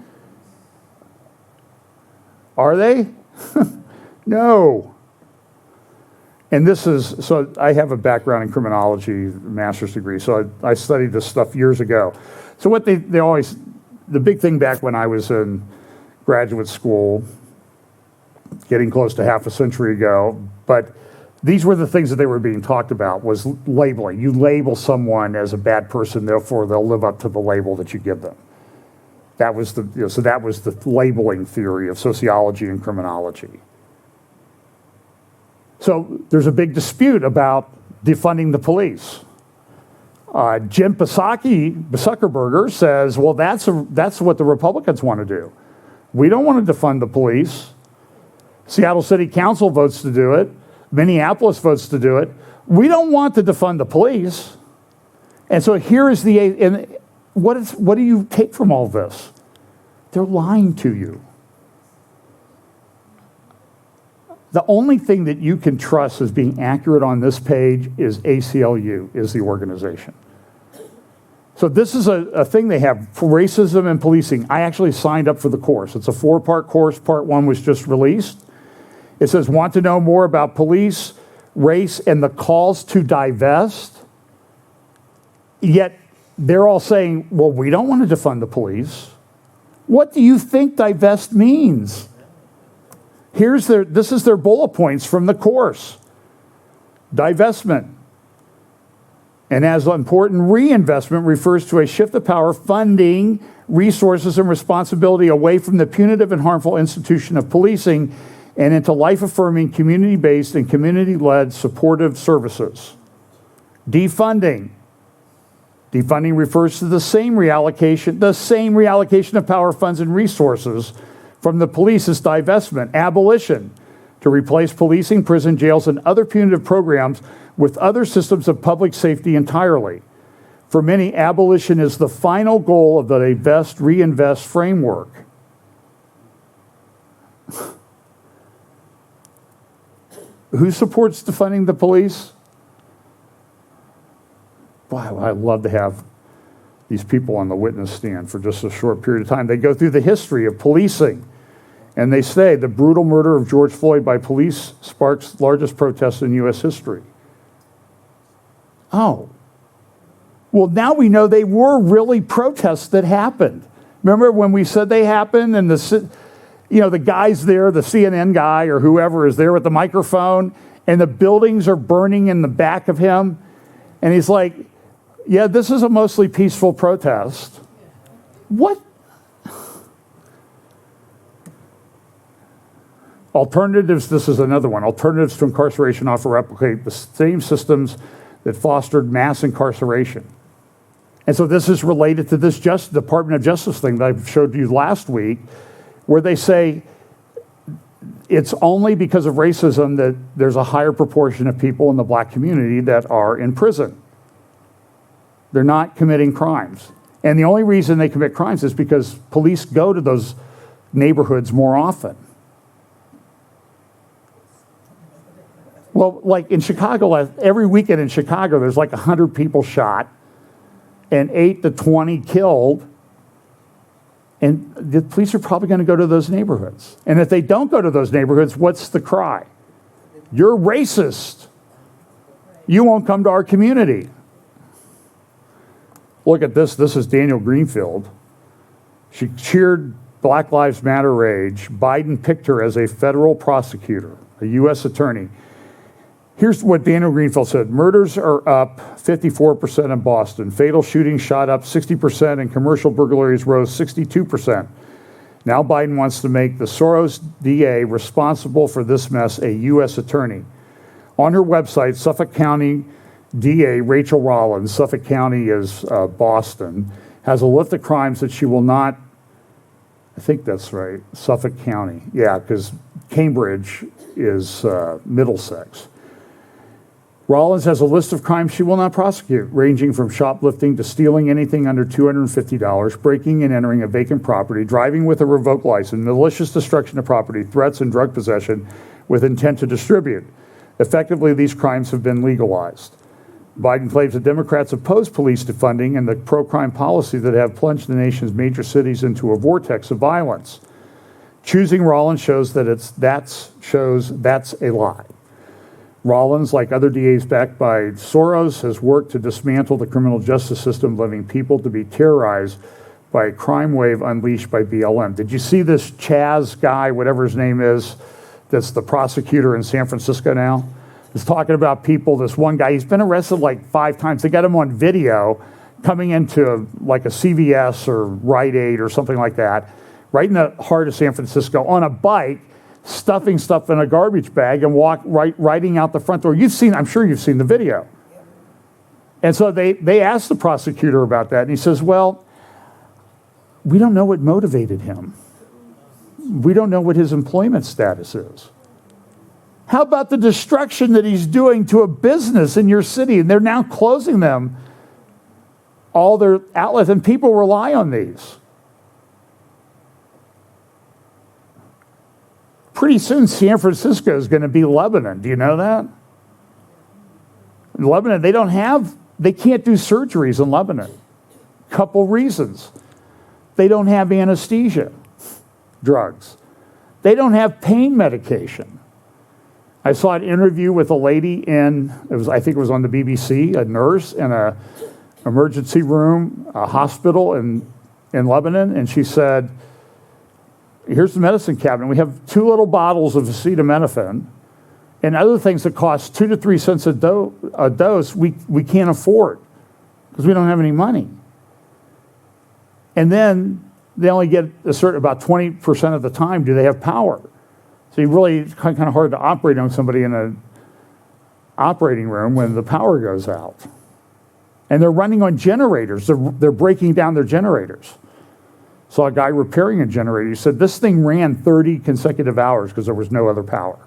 Are they? No. And this is, so I have a background in criminology, master's degree, so I studied this stuff years ago. So what they always, the big thing back when I was in graduate school, getting close to half a century ago, but these were the things that they were being talked about, was labeling. You label someone as a bad person, therefore they'll live up to the label that you give them. That was the, so that was the labeling theory of sociology and criminology. So there's a big dispute about defunding the police. Jim Zuckerberg says, well, that's what the Republicans want to do. We don't want to defund the police. Seattle City Council votes to do it. Minneapolis votes to do it. We don't want to defund the police. And so here is and what do you take from all this? They're lying to you. The only thing that you can trust as being accurate on this page is ACLU, is the organization. So this is a thing they have for racism and policing. I actually signed up for the course. It's a 4-part course. Part 1 was just released. It says, want to know more about police, race, and the calls to divest? Yet they're all saying, well, we don't want to defund the police. What do you think divest means? This is their bullet points from the course. Divestment. And as important, reinvestment refers to a shift of power, funding, resources, and responsibility away from the punitive and harmful institution of policing and into life-affirming, community-based, and community-led supportive services. Defunding. Defunding refers to the same reallocation of power, funds, and resources from the police as divestment. Abolition, to replace policing, prison, jails, and other punitive programs with other systems of public safety entirely. For many, abolition is the final goal of the divest, reinvest framework. Who supports defunding the police? Wow, I'd love to have these people on the witness stand for just a short period of time. They go through the history of policing, and they say the brutal murder of George Floyd by police sparks largest protests in U.S. history. Oh. Well, now we know they were really protests that happened. Remember when we said they happened, and the guy's there, the CNN guy or whoever is there with the microphone, and the buildings are burning in the back of him, and he's like, yeah, this is a mostly peaceful protest. What? Alternatives, this is another one. Alternatives to incarceration often replicate the same systems that fostered mass incarceration. And so this is related to this Department of Justice thing that I showed you last week, where they say it's only because of racism that there's a higher proportion of people in the black community that are in prison. They're not committing crimes. And the only reason they commit crimes is because police go to those neighborhoods more often. Well, like in Chicago, every weekend in Chicago, there's like 100 people shot and 8 to 20 killed. And the police are probably going to go to those neighborhoods. And if they don't go to those neighborhoods, what's the cry? You're racist. You won't come to our community. Look at this. This is Daniel Greenfield. She cheered Black Lives Matter rage. Biden picked her as a federal prosecutor, a U.S. attorney. Here's what Daniel Greenfield said. Murders are up 54% in Boston. Fatal shootings shot up 60%, and commercial burglaries rose 62%. Now Biden wants to make the Soros DA responsible for this mess a U.S. attorney. On her website, Suffolk County DA Rachel Rollins, Suffolk County is Boston, has a list of crimes that she will not, I think that's right, Suffolk County. Yeah, because Cambridge is Middlesex. Rollins has a list of crimes she will not prosecute, ranging from shoplifting to stealing anything under $250, breaking and entering a vacant property, driving with a revoked license, malicious destruction of property, threats, and drug possession with intent to distribute. Effectively, these crimes have been legalized. Biden claims that Democrats oppose police defunding and the pro-crime policy that have plunged the nation's major cities into a vortex of violence. Choosing Rollins shows that's a lie. Rollins, like other DAs backed by Soros, has worked to dismantle the criminal justice system, leaving people to be terrorized by a crime wave unleashed by BLM. Did you see this Chaz guy, whatever his name is, that's the prosecutor in San Francisco now? He's talking about people, this one guy, he's been arrested like 5 times. They got him on video coming into like a CVS or Rite Aid or something like that, right in the heart of San Francisco, on a bike, stuffing stuff in a garbage bag and riding out the front door. I'm sure you've seen the video. And so they asked the prosecutor about that, and he says, well, we don't know what motivated him. We don't know what his employment status is. How about the destruction that he's doing to a business in your city? And they're now closing them, all their outlets, and people rely on these. Pretty soon, San Francisco is going to be Lebanon. Do you know that? In Lebanon, they can't do surgeries in Lebanon. Couple reasons. They don't have anesthesia drugs. They don't have pain medication. I saw an interview with a lady I think it was on the BBC, a nurse in an emergency room, a hospital in Lebanon, and she said, here's the medicine cabinet. We have 2 little bottles of acetaminophen and other things that cost 2 to 3 cents a dose we can't afford because we don't have any money. And then they only get about 20% of the time do they have power. So it's kind of hard to operate on somebody in an operating room when the power goes out. And they're running on generators. They're breaking down their generators. Saw a guy repairing a generator. He said this thing ran 30 consecutive hours because there was no other power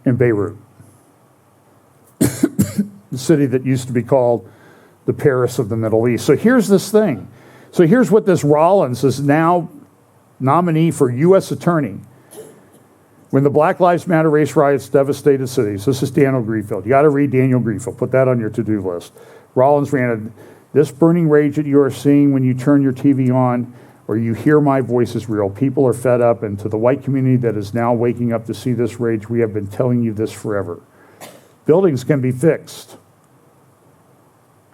in Beirut. The city that used to be called the Paris of the Middle East. So here's this thing. So here's what this Rollins is now nominee for U.S. attorney. When the Black Lives Matter race riots devastated cities, this is Daniel Greenfield. You got to read Daniel Greenfield. Put that on your to-do list. Rollins ran this burning rage that you are seeing when you turn your TV on or you hear my voice is real. People are fed up, and to the white community that is now waking up to see this rage, we have been telling you this forever. Buildings can be fixed,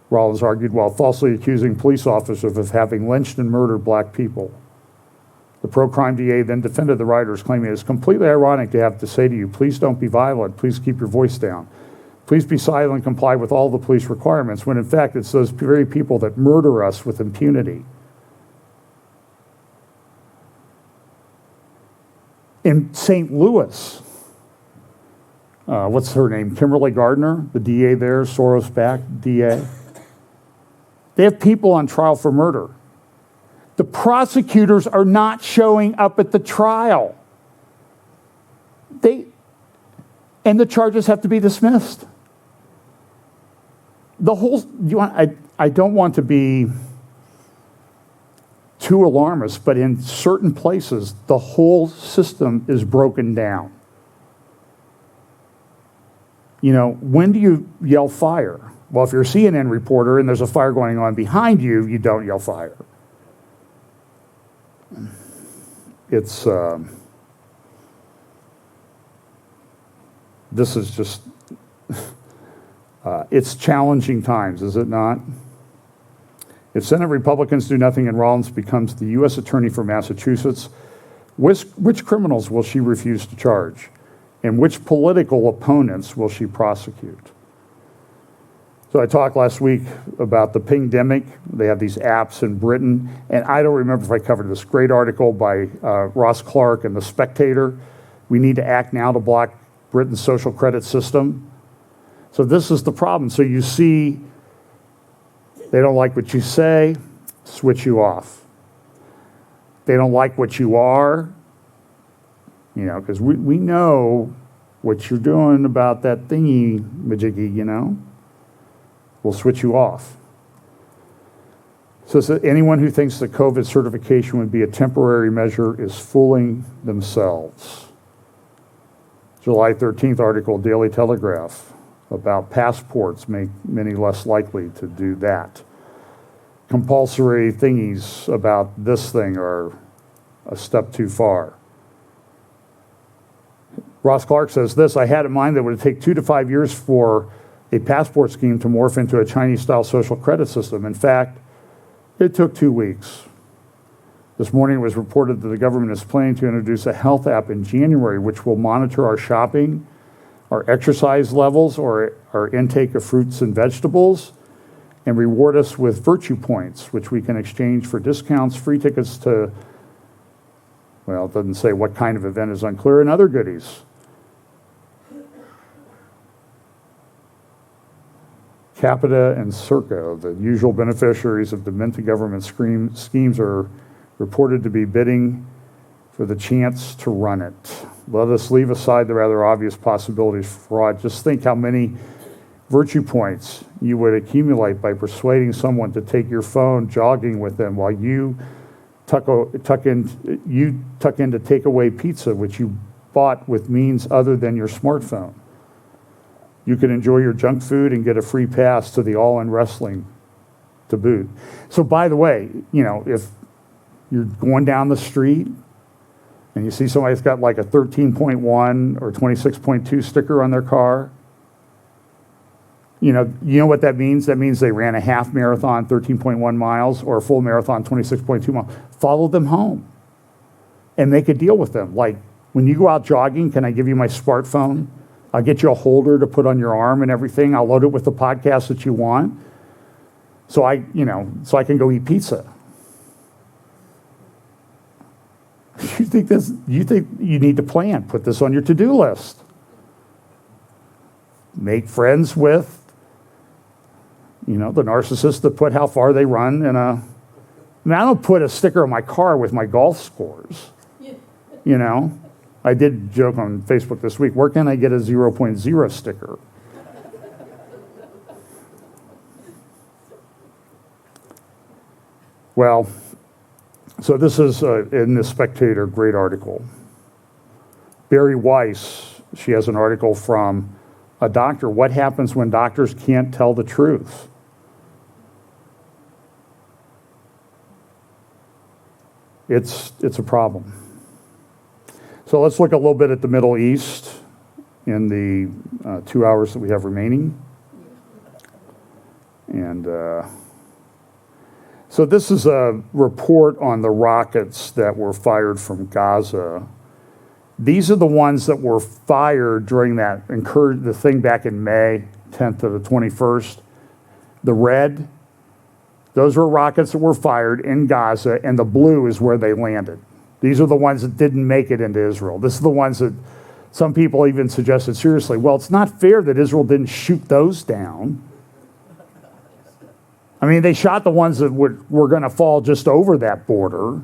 Rollins argued, while falsely accusing police officers of having lynched and murdered black people. The pro-crime DA then defended the rioters, claiming it is completely ironic to have to say to you, please don't be violent, please keep your voice down. Please be silent and comply with all the police requirements, when in fact it's those very people that murder us with impunity. In St. Louis, what's her name? Kimberly Gardner, the DA there, Soros-backed DA. They have people on trial for murder. The prosecutors are not showing up at the trial. And the charges have to be dismissed. I don't want to be too alarmist, but in certain places, the whole system is broken down. When do you yell fire? Well, if you're a CNN reporter and there's a fire going on behind you, you don't yell fire. This is just, it's challenging times, is it not? If Senate Republicans do nothing and Rollins becomes the U.S. Attorney for Massachusetts, which criminals will she refuse to charge? And which political opponents will she prosecute? So I talked last week about the pingdemic. They have these apps in Britain, and I don't remember if I covered this great article by Ross Clark in The Spectator. We need to act now to block Britain's social credit system. So this is the problem. So you see, they don't like what you say, switch you off. They don't like what you are, because we know what you're doing about that thingy majiggy, We'll switch you off. So anyone who thinks that COVID certification would be a temporary measure is fooling themselves. July 13th article, Daily Telegraph, about passports make many less likely to do that. Compulsory thingies about this thing are a step too far. Ross Clark says this, I had in mind that it would take 2 to 5 years for a passport scheme to morph into a Chinese-style social credit system. In fact, it took 2 weeks. This morning it was reported that the government is planning to introduce a health app in January which will monitor our shopping, our exercise levels, or our intake of fruits and vegetables, and reward us with virtue points, which we can exchange for discounts, free tickets to, well, it doesn't say what kind of event is unclear, and other goodies. Capita and Serco, the usual beneficiaries of the Minta government schemes, are reported to be bidding for the chance to run it. Let us leave aside the rather obvious possibilities for fraud. Just think how many virtue points you would accumulate by persuading someone to take your phone jogging with them while you tuck in to takeaway pizza, which you bought with means other than your smartphone. You can enjoy your junk food and get a free pass to the All-In Wrestling to boot. So by the way, you know, if you're going down the street and you see somebody that's got like a 13.1 or 26.2 sticker on their car, you know what that means? That means they ran a half marathon, 13.1 miles, or a full marathon, 26.2 miles. Follow them home and make a deal with them. Like, when you go out jogging, can I give you my smartphone? I'll get you a holder to put on your arm and everything. I'll load it with the podcast that you want. So I can go eat pizza. You think you need to plan, put this on your to-do list. Make friends with, the narcissist that put how far they run I don't put a sticker on my car with my golf scores. I did joke on Facebook this week, where can I get a 0.0 sticker? Well, so this is in the Spectator, great article. Barry Weiss, she has an article from a doctor. What happens when doctors can't tell the truth? It's a problem. So let's look a little bit at the Middle East in the 2 hours that we have remaining. And so this is a report on the rockets that were fired from Gaza. These are the ones that were fired during the thing back in May 10th to the 21st. The red, those were rockets that were fired in Gaza, and the blue is where they landed. These are the ones that didn't make it into Israel. This is the ones that some people even suggested seriously, well, it's not fair that Israel didn't shoot those down. I mean, they shot the ones that were going to fall just over that border. I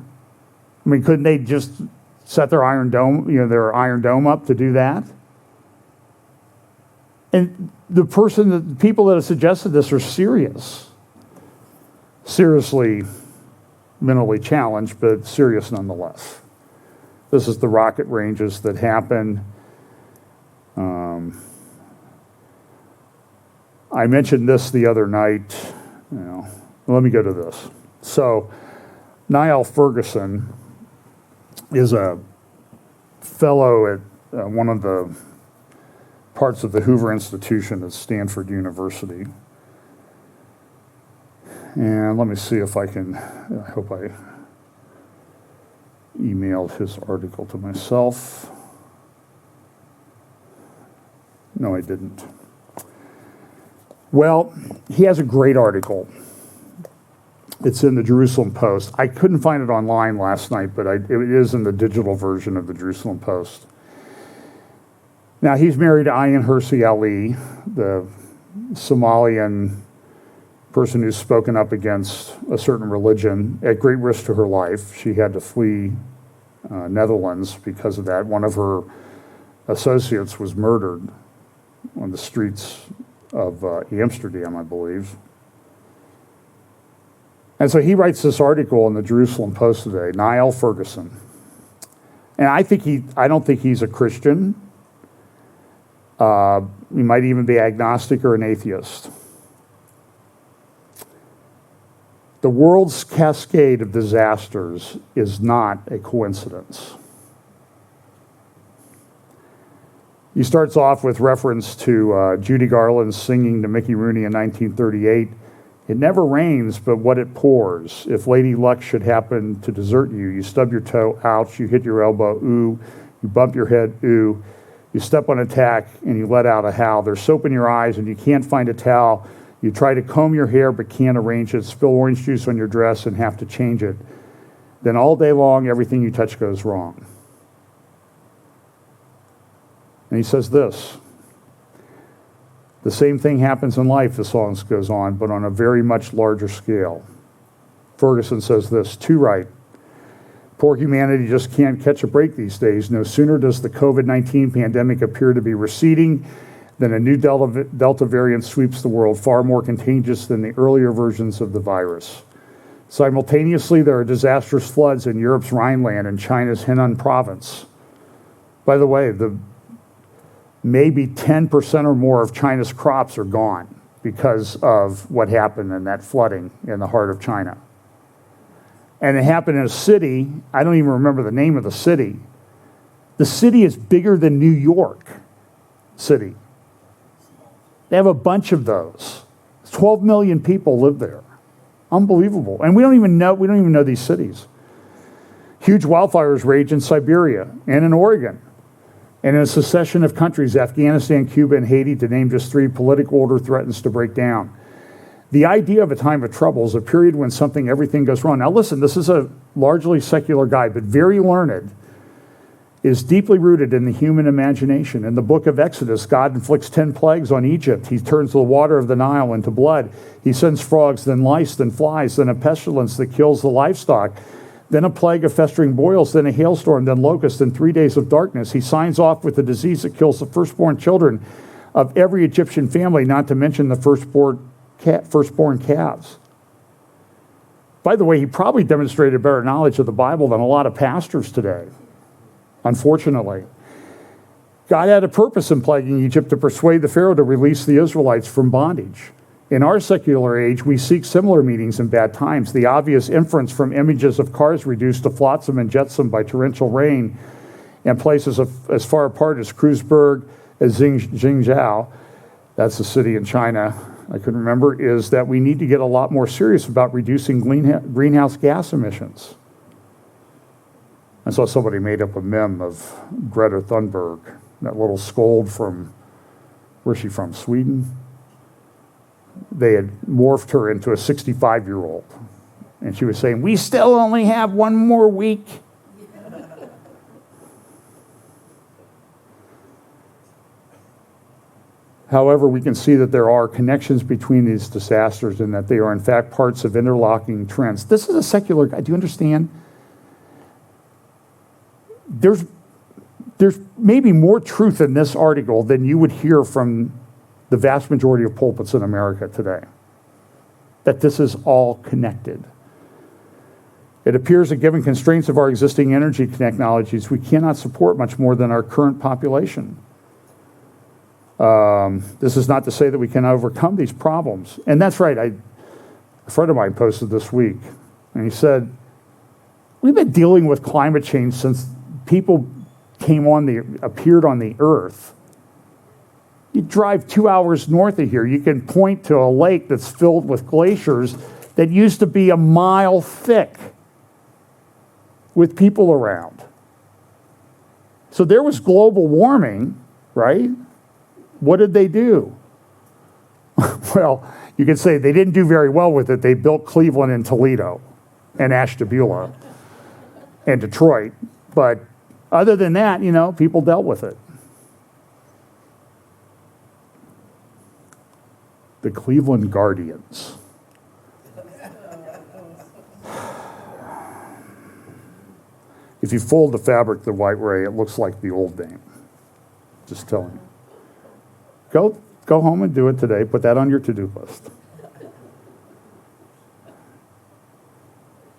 mean, couldn't they just set their Iron Dome up to do that? And the people that have suggested this are seriously mentally challenged, but serious nonetheless. This is the rocket ranges that happen. I mentioned this the other night. Let me go to this. So, Niall Ferguson is a fellow at one of the parts of the Hoover Institution at Stanford University. And let me see if I hope I emailed his article to myself. No, I didn't. Well, he has a great article. It's in the Jerusalem Post. I couldn't find it online last night, but it is in the digital version of the Jerusalem Post. Now, he's married to Ayan Hirsi Ali, the Somalian person who's spoken up against a certain religion at great risk to her life. She had to flee Netherlands because of that. One of her associates was murdered on the streets of Amsterdam, I believe. And so he writes this article in the Jerusalem Post today, Niall Ferguson. And I don't think he's a Christian. He might even be agnostic or an atheist. The world's cascade of disasters is not a coincidence. He starts off with reference to Judy Garland singing to Mickey Rooney in 1938. It never rains, but what it pours. If Lady Luck should happen to desert you, you stub your toe, ouch, you hit your elbow, ooh, you bump your head, ooh, you step on a tack and you let out a howl. There's soap in your eyes and you can't find a towel. You try to comb your hair but can't arrange it, spill orange juice on your dress and have to change it. Then all day long, everything you touch goes wrong. And he says this, the same thing happens in life, the song goes on, but on a very much larger scale. Ferguson says this, too right. Poor humanity just can't catch a break these days. No sooner does the COVID-19 pandemic appear to be receding than a new Delta variant sweeps the world, far more contagious than the earlier versions of the virus. Simultaneously, there are disastrous floods in Europe's Rhineland and China's Henan province. By the way, maybe 10% or more of China's crops are gone because of what happened in that flooding in the heart of China. And it happened in a city, I don't even remember the name of the city. The city is bigger than New York City. They have a bunch of those. 12 million people live there. Unbelievable. And we don't even know these cities. Huge wildfires rage in Siberia and in Oregon. And in a succession of countries, Afghanistan, Cuba, and Haiti, to name just three, political order threatens to break down. The idea of a time of trouble is a period when everything goes wrong. Now listen, this is a largely secular guy, but very learned, is deeply rooted in the human imagination. In the book of Exodus, God inflicts 10 plagues on Egypt. He turns the water of the Nile into blood. He sends frogs, then lice, then flies, then a pestilence that kills the livestock, then a plague of festering boils, then a hailstorm, then locusts, then 3 days of darkness. He signs off with a disease that kills the firstborn children of every Egyptian family, not to mention the firstborn calves. By the way, he probably demonstrated better knowledge of the Bible than a lot of pastors today, unfortunately. God had a purpose in plaguing Egypt to persuade the Pharaoh to release the Israelites from bondage. In our secular age, we seek similar meanings in bad times. The obvious inference from images of cars reduced to flotsam and jetsam by torrential rain and places as far apart as Kreuzberg, as Jingzhou, that's a city in China, I couldn't remember, is that we need to get a lot more serious about reducing greenhouse gas emissions. I saw somebody made up a meme of Greta Thunberg, that little scold from, where's she from, Sweden? They had morphed her into a 65-year-old. And she was saying, we still only have one more week. However, we can see that there are connections between these disasters and that they are in fact parts of interlocking trends. This is a secular guy, do you understand? There's maybe more truth in this article than you would hear from the vast majority of pulpits in America today, that this is all connected. It appears that given constraints of our existing energy technologies, we cannot support much more than our current population. This is not to say that we can overcome these problems. And that's right, a friend of mine posted this week, and he said, we've been dealing with climate change since people appeared on the earth. You drive 2 hours north of here, you can point to a lake that's filled with glaciers that used to be a mile thick with people around. So there was global warming, right? What did they do? Well, you could say they didn't do very well with it. They built Cleveland and Toledo and Ashtabula and Detroit. But other than that, people dealt with it. The Cleveland Guardians. If you fold the fabric the right way, it looks like the old name. Just telling you. Go home and do it today. Put that on your to-do list.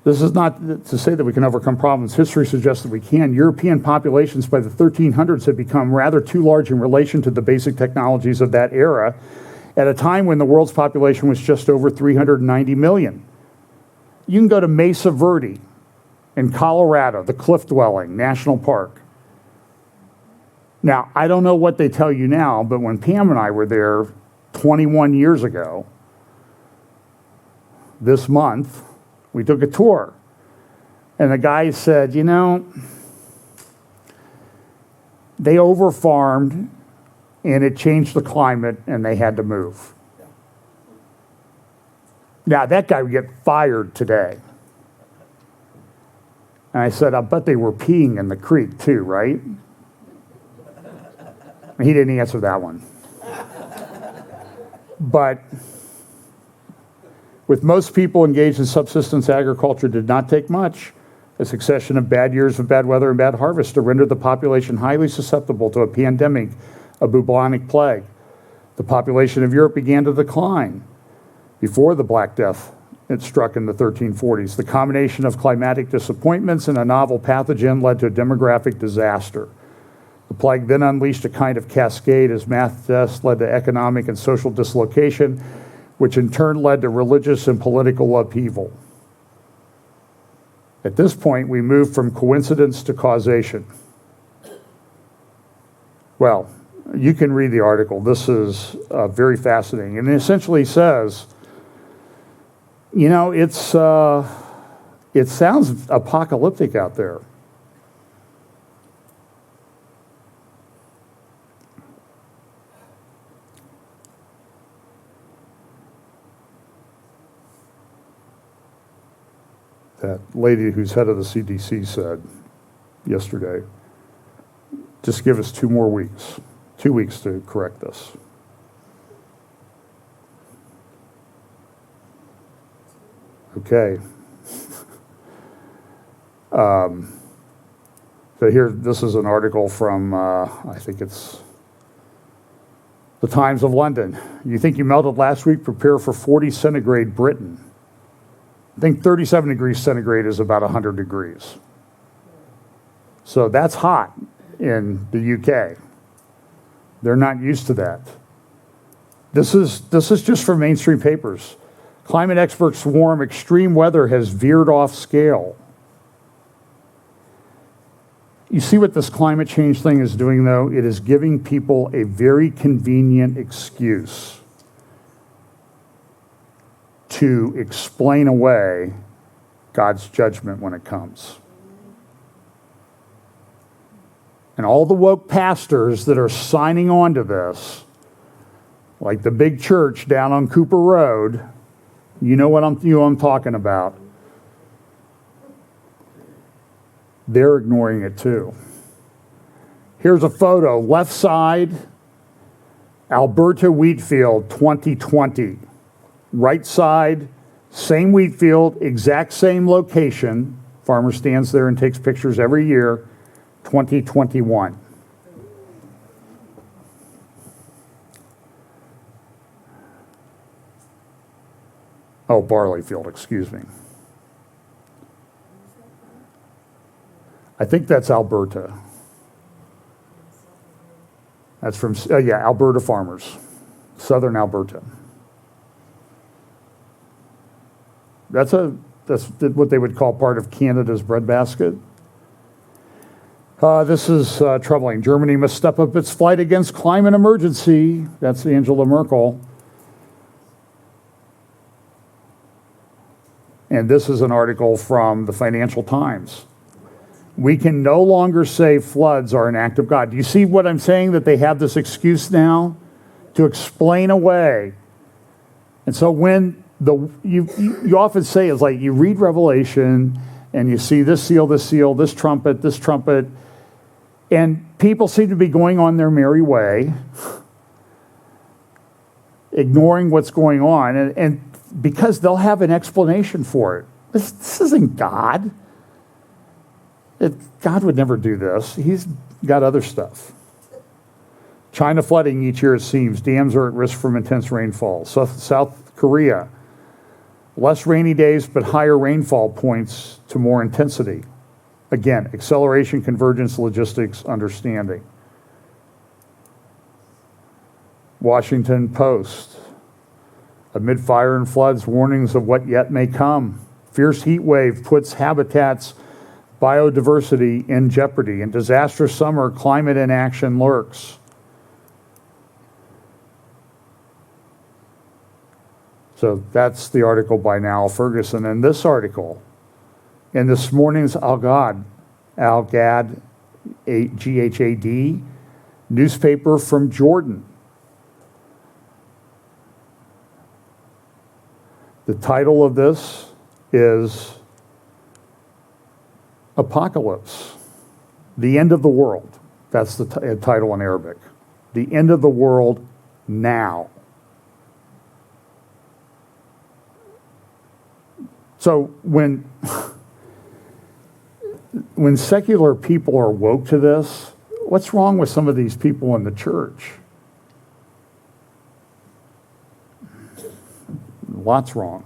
This is not to say that we can overcome problems. History suggests that we can. European populations by the 1300s had become rather too large in relation to the basic technologies of that era, at a time when the world's population was just over 390 million. You can go to Mesa Verde in Colorado, the Cliff Dwelling National Park. Now, I don't know what they tell you now, but when Pam and I were there 21 years ago, this month, we took a tour. And the guy said, you know, they overfarmed and it changed the climate and they had to move. Now, that guy would get fired today. And I said, I bet they were peeing in the creek too, right? He didn't answer that one. But with most people engaged in subsistence agriculture, did not take much. A succession of bad years of bad weather and bad harvest to render the population highly susceptible to a pandemic, a bubonic plague. The population of Europe began to decline before the Black Death it struck in the 1340s. The combination of climatic disappointments and a novel pathogen led to a demographic disaster. The plague then unleashed a kind of cascade as mass deaths led to economic and social dislocation, which in turn led to religious and political upheaval. At this point, we move from coincidence to causation. Well, you can read the article. This is very fascinating. And it essentially says, you know, it sounds apocalyptic out there. That lady who's head of the CDC said yesterday, just give us 2 more weeks, 2 weeks to correct this. Okay. So here, this is an article from, I think it's the Times of London. You think you melted last week? Prepare for 40 centigrade Britain. I think 37 degrees centigrade is about 100 degrees. So that's hot in the UK. They're not used to that. This is just from mainstream papers. Climate experts warn extreme weather has veered off scale. You see what this climate change thing is doing, though? It is giving people a very convenient excuse to explain away God's judgment when it comes. And all the woke pastors that are signing on to this, like the big church down on Cooper Road, you know what I'm talking about. They're ignoring it too. Here's a photo, left side, Alberta wheat field 2020. Right side, same wheat field, exact same location. Farmer stands there and takes pictures every year, 2021. Oh, barley field, excuse me. I think that's Alberta. That's from, Alberta farmers, southern Alberta. That's what they would call part of Canada's breadbasket. This is troubling. Germany must step up its fight against climate emergency. That's Angela Merkel. And this is an article from the Financial Times. We can no longer say floods are an act of God. Do you see what I'm saying? That they have this excuse now to explain away. And so when you often say, it's like you read Revelation and you see this seal, this trumpet, and people seem to be going on their merry way, ignoring what's going on, and because they'll have an explanation for it. This isn't God. God would never do this. He's got other stuff. China flooding each year, it seems. Dams are at risk from intense rainfall. South Korea, less rainy days, but higher rainfall points to more intensity. Again, acceleration, convergence, logistics, understanding. Washington Post. Amid fire and floods, warnings of what yet may come. Fierce heat wave puts habitats, biodiversity in jeopardy. In disastrous summer, climate inaction lurks. So that's the article by Niall Ferguson. And this article, in this morning's Al-Ghad, Ghad, newspaper from Jordan. The title of this is Apocalypse, the end of the world. That's the title in Arabic. The end of the world now. So when secular people are woke to this, what's wrong with some of these people in the church? Lots wrong.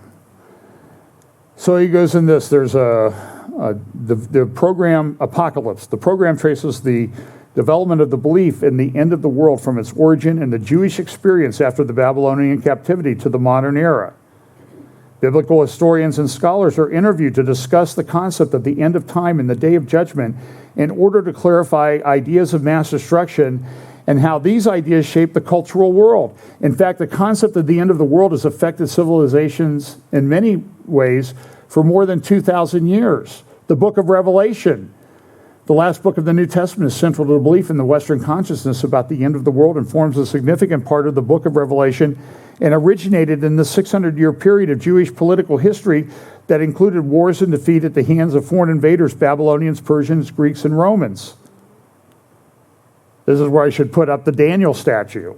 So he goes in this. There's the program Apocalypse. The program traces the development of the belief in the end of the world from its origin in the Jewish experience after the Babylonian captivity to the modern era. Biblical historians and scholars are interviewed to discuss the concept of the end of time and the day of judgment in order to clarify ideas of mass destruction and how these ideas shape the cultural world. In fact, the concept of the end of the world has affected civilizations in many ways for more than 2,000 years. The book of Revelation, the last book of the New Testament, is central to the belief in the Western consciousness about the end of the world and forms a significant part of the book of Revelation and originated in the 600-year period of Jewish political history that included wars and defeat at the hands of foreign invaders, Babylonians, Persians, Greeks, and Romans. This is where I should put up the Daniel statue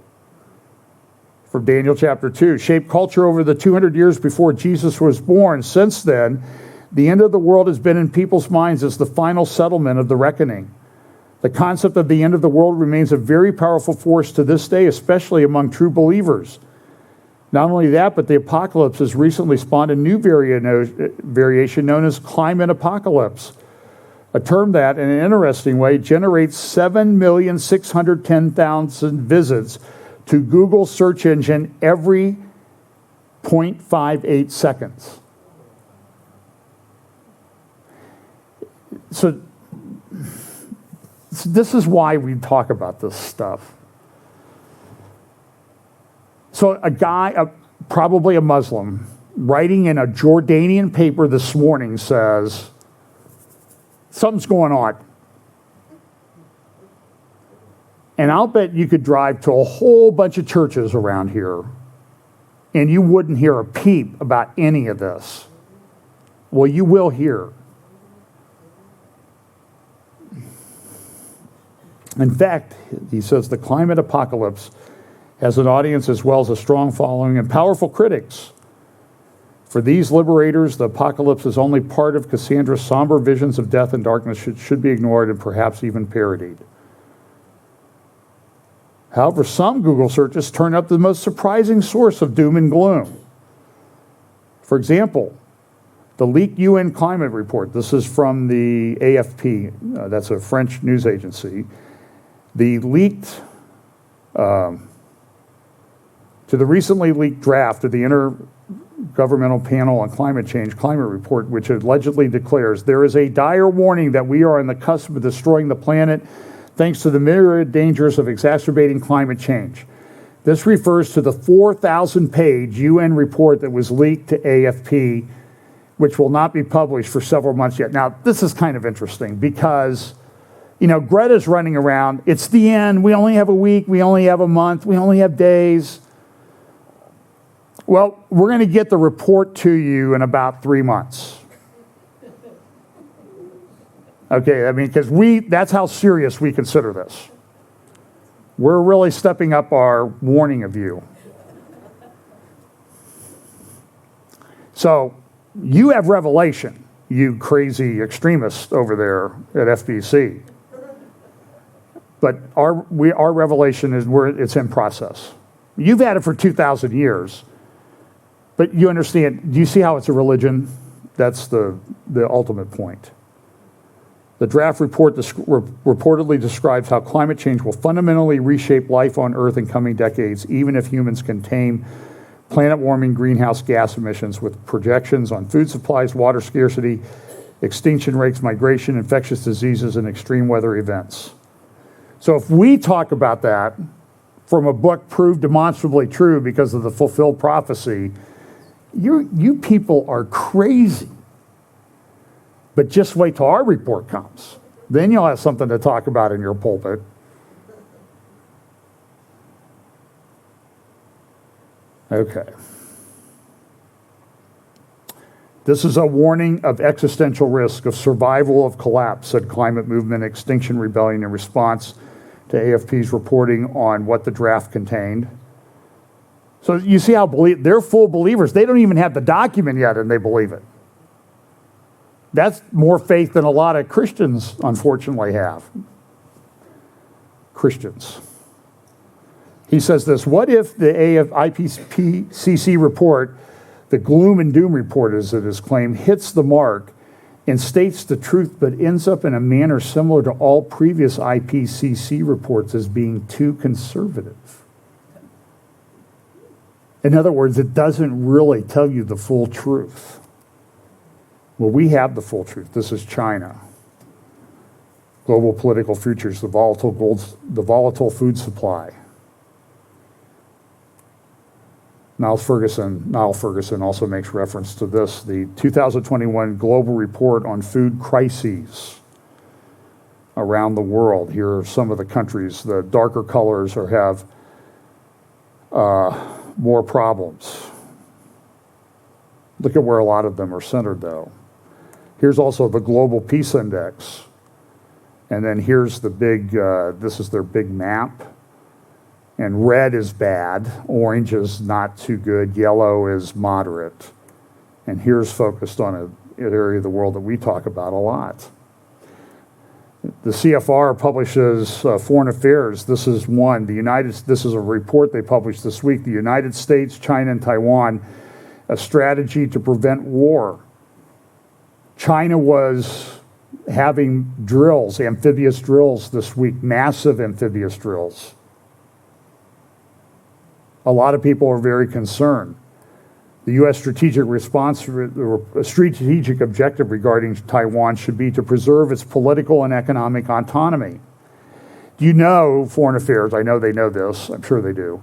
from Daniel chapter 2. Shaped culture over the 200 years before Jesus was born. Since then, the end of the world has been in people's minds as the final settlement of the reckoning. The concept of the end of the world remains a very powerful force to this day, especially among true believers. Not only that, but the apocalypse has recently spawned a new variation known as climate apocalypse, a term that, in an interesting way, generates 7,610,000 visits to Google search engine every 0.58 seconds. So this is why we talk about this stuff. So a guy, probably a Muslim, writing in a Jordanian paper this morning says, something's going on. And I'll bet you could drive to a whole bunch of churches around here and you wouldn't hear a peep about any of this. Well, you will hear. In fact, he says the climate apocalypse has an audience as well as a strong following and powerful critics. For these liberators, the apocalypse is only part of Cassandra's somber visions of death and darkness should be ignored and perhaps even parodied. However, some Google searches turn up the most surprising source of doom and gloom. For example, the leaked UN climate report. This is from the AFP. That's a French news agency. The leaked... to the recently leaked draft of the Intergovernmental Panel on Climate Change climate report, which allegedly declares there is a dire warning that we are on the cusp of destroying the planet thanks to the myriad dangers of exacerbating climate change. This refers to the 4,000-page UN report that was leaked to AFP, which will not be published for several months yet. Now, this is kind of interesting because, Greta's running around. It's the end. We only have a week. We only have a month. We only have days. Well, we're going to get the report to you in about 3 months. Okay, because that's how serious we consider this. We're really stepping up our warning of you. So, you have revelation, you crazy extremists over there at FBC. But our revelation is it's in process. You've had it for 2,000 years. But you understand, do you see how it's a religion? That's the ultimate point. The draft report reportedly describes how climate change will fundamentally reshape life on Earth in coming decades, even if humans can tame planet warming greenhouse gas emissions with projections on food supplies, water scarcity, extinction rates, migration, infectious diseases, and extreme weather events. So if we talk about that from a book proved demonstrably true because of the fulfilled prophecy, you people are crazy. But just wait till our report comes. Then you'll have something to talk about in your pulpit. Okay. This is a warning of existential risk of survival of collapse, said Climate Movement Extinction Rebellion in response to AFP's reporting on what the draft contained. So you see how they're full believers. They don't even have the document yet and they believe it. That's more faith than a lot of Christians, unfortunately, have. Christians. He says this, what if the IPCC report, the gloom and doom report as it is claimed, hits the mark and states the truth but ends up in a manner similar to all previous IPCC reports as being too conservative? In other words, it doesn't really tell you the full truth. Well, we have the full truth. This is China. Global political futures, the volatile food supply. Niall Ferguson also makes reference to this, the 2021 Global Report on Food Crises around the world. Here are some of the countries. The darker colors have more problems. Look at where a lot of them are centered, though. Here's also the Global Peace Index. And then here's the big, this is their big map. And red is bad, orange is not too good, yellow is moderate. And here's focused on an area of the world that we talk about a lot. The CFR publishes Foreign Affairs. This is one. This is a report they published this week. The United States, China, and Taiwan, a strategy to prevent war. China was having drills, amphibious drills this week, massive amphibious drills. A lot of people are very concerned. The U.S. strategic objective regarding Taiwan should be to preserve its political and economic autonomy. Do you know Foreign Affairs? I know they know this. I'm sure they do.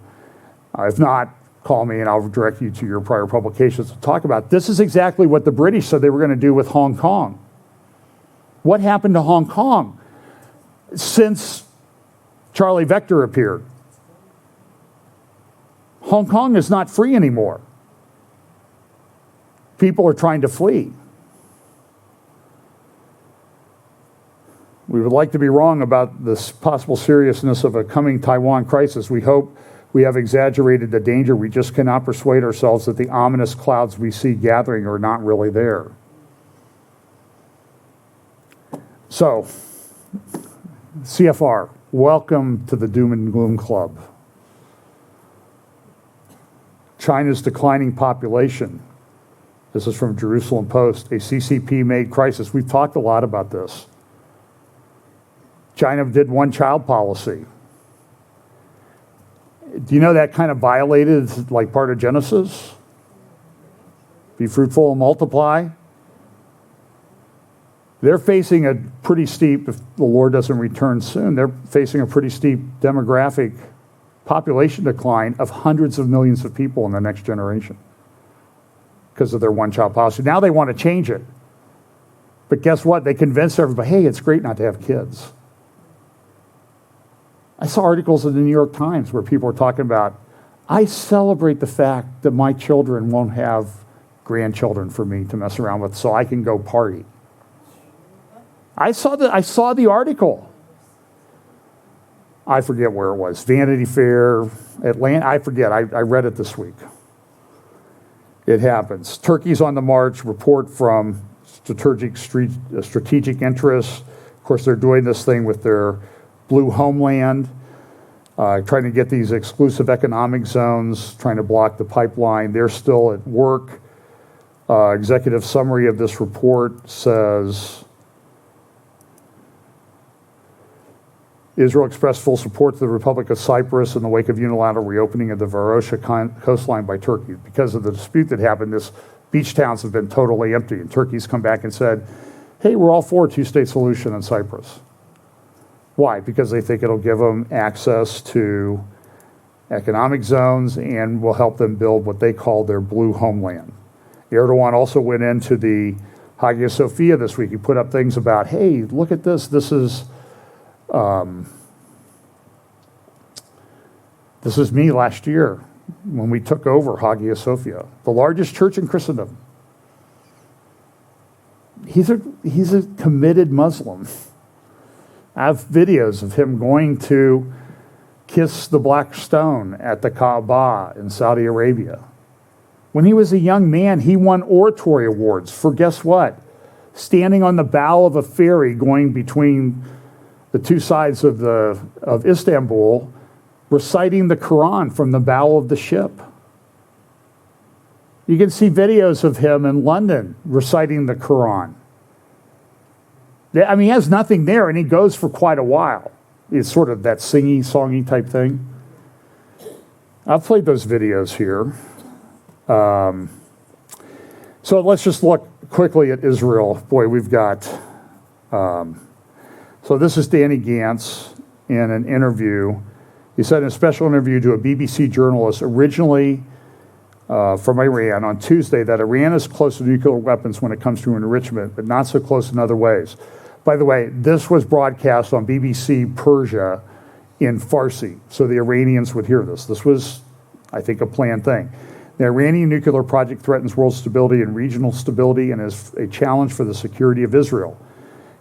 If not, call me and I'll direct you to your prior publications to talk about. This is exactly what the British said they were going to do with Hong Kong. What happened to Hong Kong since Charlie Vector appeared? Hong Kong is not free anymore. People are trying to flee. We would like to be wrong about this possible seriousness of a coming Taiwan crisis. We hope we have exaggerated the danger. We just cannot persuade ourselves that the ominous clouds we see gathering are not really there. So, CFR, welcome to the Doom and Gloom Club. China's declining population. This is from Jerusalem Post, a CCP-made crisis. We've talked a lot about this. China did one-child policy. Do you know that kind of violated like part of Genesis? Be fruitful and multiply. They're facing a pretty steep, if the Lord doesn't return soon, they're facing a pretty steep demographic population decline of hundreds of millions of people in the next generation because of their one-child policy. Now they want to change it. But guess what? They convinced everybody, hey, it's great not to have kids. I saw articles in the New York Times where people were talking about, I celebrate the fact that my children won't have grandchildren for me to mess around with so I can go party. I saw the article. I forget where it was. Vanity Fair, Atlanta, I forget. I read it this week. It happens. Turkey's on the march, report from strategic interests. Of course, they're doing this thing with their blue homeland, trying to get these exclusive economic zones, trying to block the pipeline. They're still at work. Executive summary of this report says, Israel expressed full support to the Republic of Cyprus in the wake of unilateral reopening of the Varosha coastline by Turkey. Because of the dispute that happened, this beach towns have been totally empty, and Turkey's come back and said, hey, we're all for a two-state solution in Cyprus. Why? Because they think it'll give them access to economic zones and will help them build what they call their blue homeland. Erdogan also went into the Hagia Sophia this week. He put up things about, hey, look at this. This is me last year when we took over Hagia Sophia, the largest church in Christendom. He's a committed Muslim. I have videos of him going to kiss the black stone at the Kaaba in Saudi Arabia. When he was a young man, he won oratory awards for, guess what? Standing on the bow of a ferry going between the two sides of Istanbul, reciting the Quran from the bow of the ship. You can see videos of him in London reciting the Quran. I mean, he has nothing there, and he goes for quite a while. It's sort of that singy, songy type thing. I've played those videos here. So let's just look quickly at Israel. Boy, we've got... so this is Danny Gantz in an interview. He said in a special interview to a BBC journalist, originally from Iran, on Tuesday, that Iran is close to nuclear weapons when it comes to enrichment, but not so close in other ways. By the way, this was broadcast on BBC Persia in Farsi, so the Iranians would hear this. This was, I think, a planned thing. The Iranian nuclear project threatens world stability and regional stability and is a challenge for the security of Israel.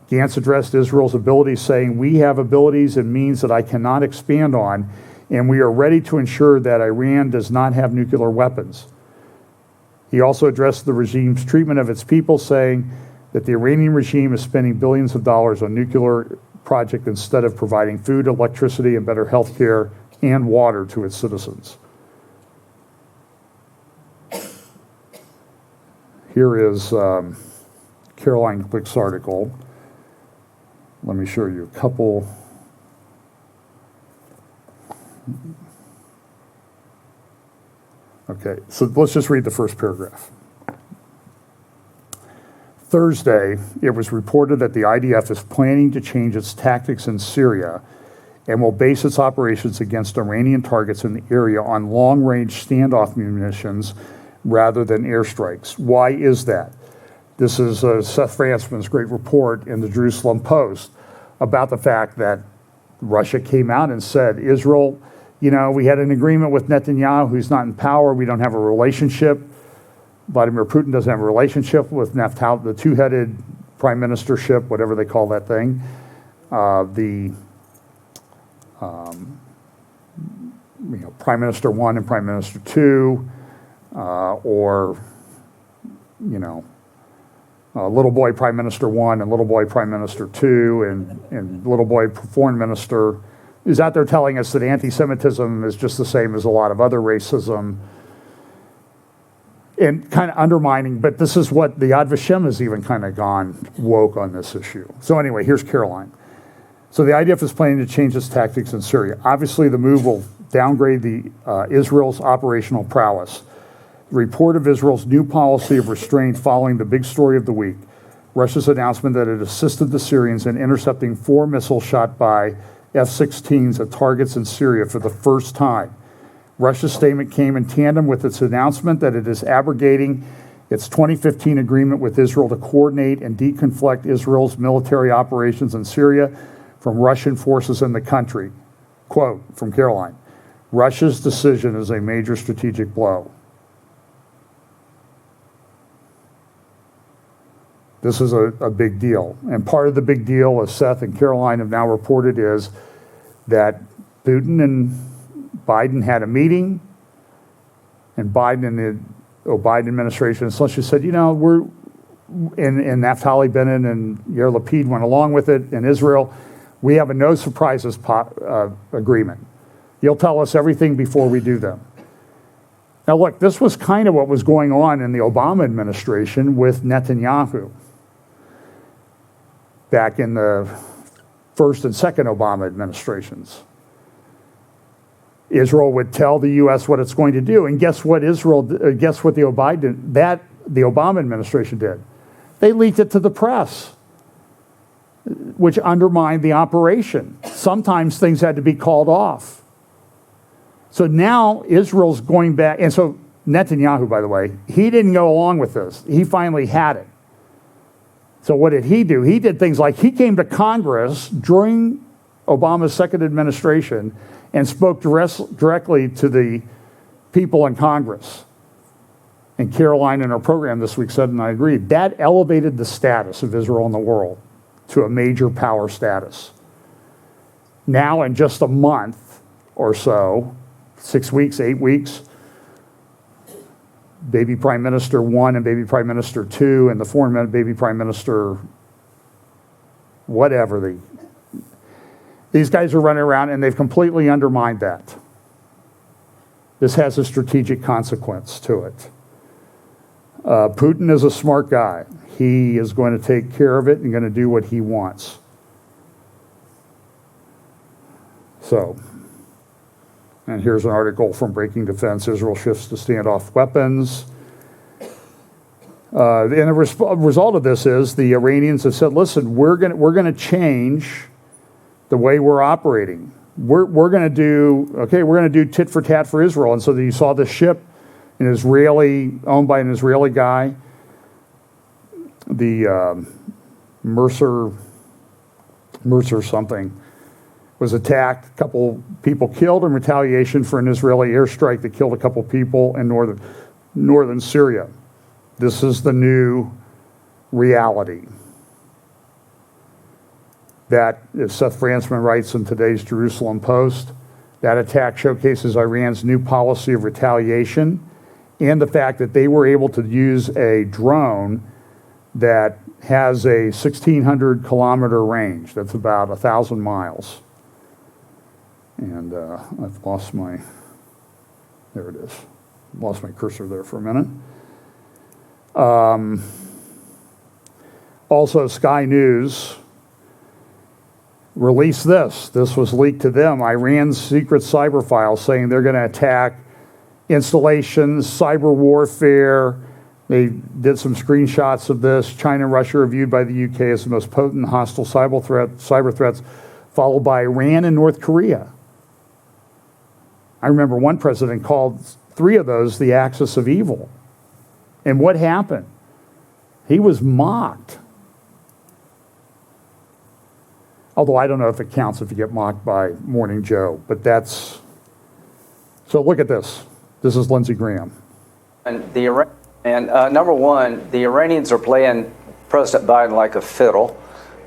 Gantz addressed Israel's abilities, saying, we have abilities and means that I cannot expand on, and we are ready to ensure that Iran does not have nuclear weapons. He also addressed the regime's treatment of its people, saying that the Iranian regime is spending billions of dollars on nuclear project instead of providing food, electricity, and better health care and water to its citizens. Here is Caroline Glick's article. Let me show you a couple. Okay, so let's just read the first paragraph. Thursday, it was reported that the IDF is planning to change its tactics in Syria and will base its operations against Iranian targets in the area on long-range standoff munitions rather than airstrikes. Why is that? This is Seth Frantzman's great report in the Jerusalem Post about the fact that Russia came out and said, Israel, you know, we had an agreement with Netanyahu, who's not in power. We don't have a relationship. Vladimir Putin doesn't have a relationship with Naftali, the two-headed prime ministership, whatever they call that thing. Prime Minister 1 and Prime Minister 2, little boy Prime Minister 1 and little boy Prime Minister 2 and little boy Foreign Minister is out there telling us that anti-Semitism is just the same as a lot of other racism and kind of undermining, but this is what the Yad Vashem has even kind of gone woke on this issue. So anyway, here's Caroline. So the IDF is planning to change its tactics in Syria. Obviously, the move will downgrade Israel's operational prowess. The report of Israel's new policy of restraint following the big story of the week, Russia's announcement that it assisted the Syrians in intercepting 4 missiles shot by F-16s at targets in Syria for the first time. Russia's statement came in tandem with its announcement that it is abrogating its 2015 agreement with Israel to coordinate and deconflict Israel's military operations in Syria from Russian forces in the country. Quote from Caroline, Russia's decision is a major strategic blow. This is a big deal. And part of the big deal, as Seth and Caroline have now reported, is that Putin and Biden had a meeting, and Biden and the Biden administration essentially said, you know, and Naftali Bennett and Yair Lapid went along with it in Israel. We have a no surprises agreement. You'll tell us everything before we do them. Now look, this was kind of what was going on in the Obama administration with Netanyahu back in the first and second Obama administrations. Israel would tell the U.S. what it's going to do, and guess what the Obama administration did? They leaked it to the press, which undermined the operation. Sometimes things had to be called off. So now Israel's going back, and so Netanyahu, by the way, he didn't go along with this. He finally had it. So what did he do? He did things like he came to Congress during Obama's second administration and spoke directly to the people in Congress. And Caroline in her program this week said, and I agree, that elevated the status of Israel in the world to a major power status. Now in just a month or so, 6 weeks, 8 weeks, baby Prime Minister 1 and baby Prime Minister 2 and the foreign baby Prime Minister whatever, these guys are running around and they've completely undermined that. This has a strategic consequence to it. Putin is a smart guy. He is going to take care of it and going to do what he wants. So, and here's an article from Breaking Defense. Israel shifts to standoff weapons. And the result of this is the Iranians have said, listen, we're going to change the way we're operating. We're going to do tit for tat for Israel. And so you saw this ship, owned by an Israeli guy, the Mercer something, was attacked. A couple people killed in retaliation for an Israeli airstrike that killed a couple people in northern Syria. This is the new reality. That, as Seth Frantzman writes in today's Jerusalem Post, that attack showcases Iran's new policy of retaliation and the fact that they were able to use a drone that has a 1,600 kilometer range. That's about 1,000 miles. And I've lost my, there it is. Lost my cursor there for a minute. Also, Sky News released this. This was leaked to them. Iran's secret cyber files saying they're going to attack installations, cyber warfare. They did some screenshots of this. China and Russia are viewed by the UK as the most potent hostile cyber threats, followed by Iran and North Korea. I remember one president called 3 of those the axis of evil. And what happened? He was mocked. Although I don't know if it counts if you get mocked by Morning Joe, but that's... So look at this. This is Lindsey Graham. And number one, the Iranians are playing President Biden like a fiddle.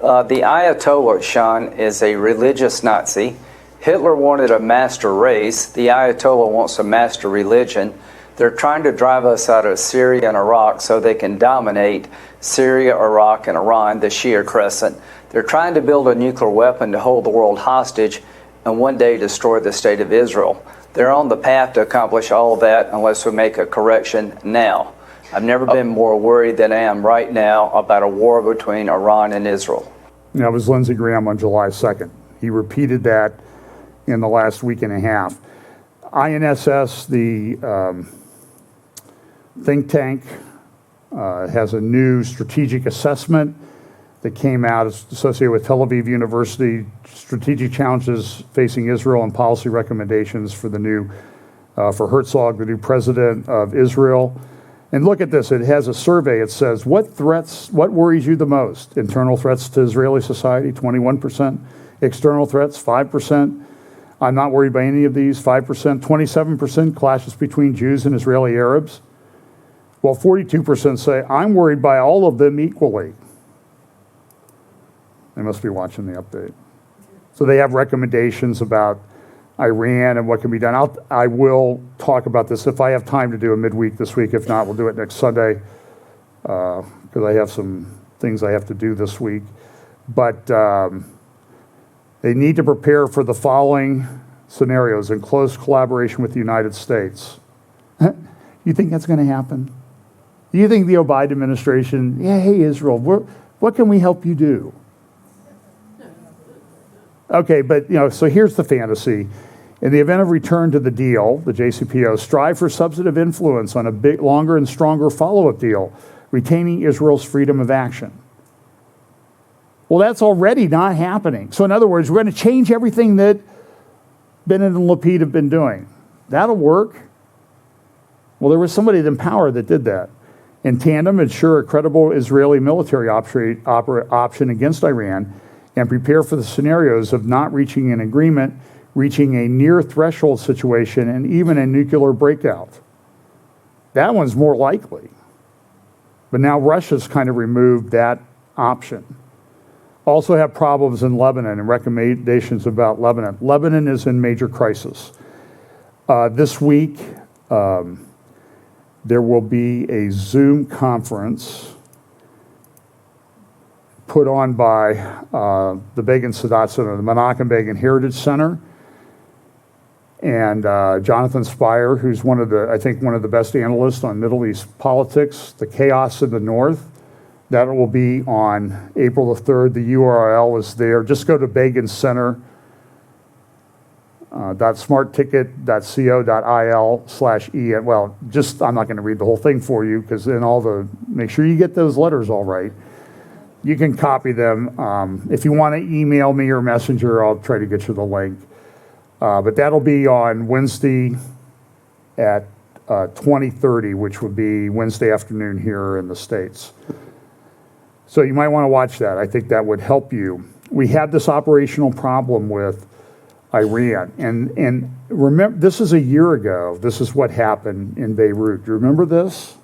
The Ayatollah, Sean, is a religious Nazi. Hitler wanted a master race. The Ayatollah wants a master religion. They're trying to drive us out of Syria and Iraq so they can dominate Syria, Iraq, and Iran, the Shia Crescent. They're trying to build a nuclear weapon to hold the world hostage and one day destroy the state of Israel. They're on the path to accomplish all of that unless we make a correction now. I've never been more worried than I am right now about a war between Iran and Israel. That was Lindsey Graham on July 2nd. He repeated that in the last week and a half. INSS, the think tank, has a new strategic assessment that came out associated with Tel Aviv University, strategic challenges facing Israel and policy recommendations for the new, for Herzog, the new president of Israel. And look at this, it has a survey. It says, what worries you the most? Internal threats to Israeli society, 21%. External threats, 5%. I'm not worried by any of these, 5%. 27% clashes between Jews and Israeli Arabs. Well, 42% say, I'm worried by all of them equally. They must be watching the update. So they have recommendations about Iran and what can be done. I will talk about this if I have time to do a midweek this week. If not, we'll do it next Sunday because I have some things I have to do this week. But they need to prepare for the following scenarios in close collaboration with the United States. You think that's going to happen? Do you think the Biden administration, hey, Israel, what can we help you do? Okay, but so here's the fantasy. In the event of return to the deal, the JCPO, strive for substantive influence on a big, longer and stronger follow-up deal, retaining Israel's freedom of action. Well, that's already not happening. So in other words, we're going to change everything that Bennett and Lapid have been doing. That'll work. Well, there was somebody in power that did that. In tandem, ensure a credible Israeli military option against Iran and prepare for the scenarios of not reaching an agreement, reaching a near threshold situation, and even a nuclear breakout. That one's more likely. But now Russia's kind of removed that option. Also have problems in Lebanon and recommendations about Lebanon. Lebanon is in major crisis. This week, there will be a Zoom conference put on by the Begin Sadat Center, the Menachem Begin Heritage Center, and Jonathan Spire, who's one of the best analysts on Middle East politics, the chaos in the north. That will be on April the 3rd. The URL is there. Just go to Begin Center. .smartticket.co.il/e. Well, I'm not going to read the whole thing for you because make sure you get those letters all right. You can copy them. If you want to email me or messenger, I'll try to get you the link. But that'll be on Wednesday at 20:30, which would be Wednesday afternoon here in the States. So you might want to watch that. I think that would help you. We had this operational problem with Iran. And remember, this is a year ago. This is what happened in Beirut. Do you remember this?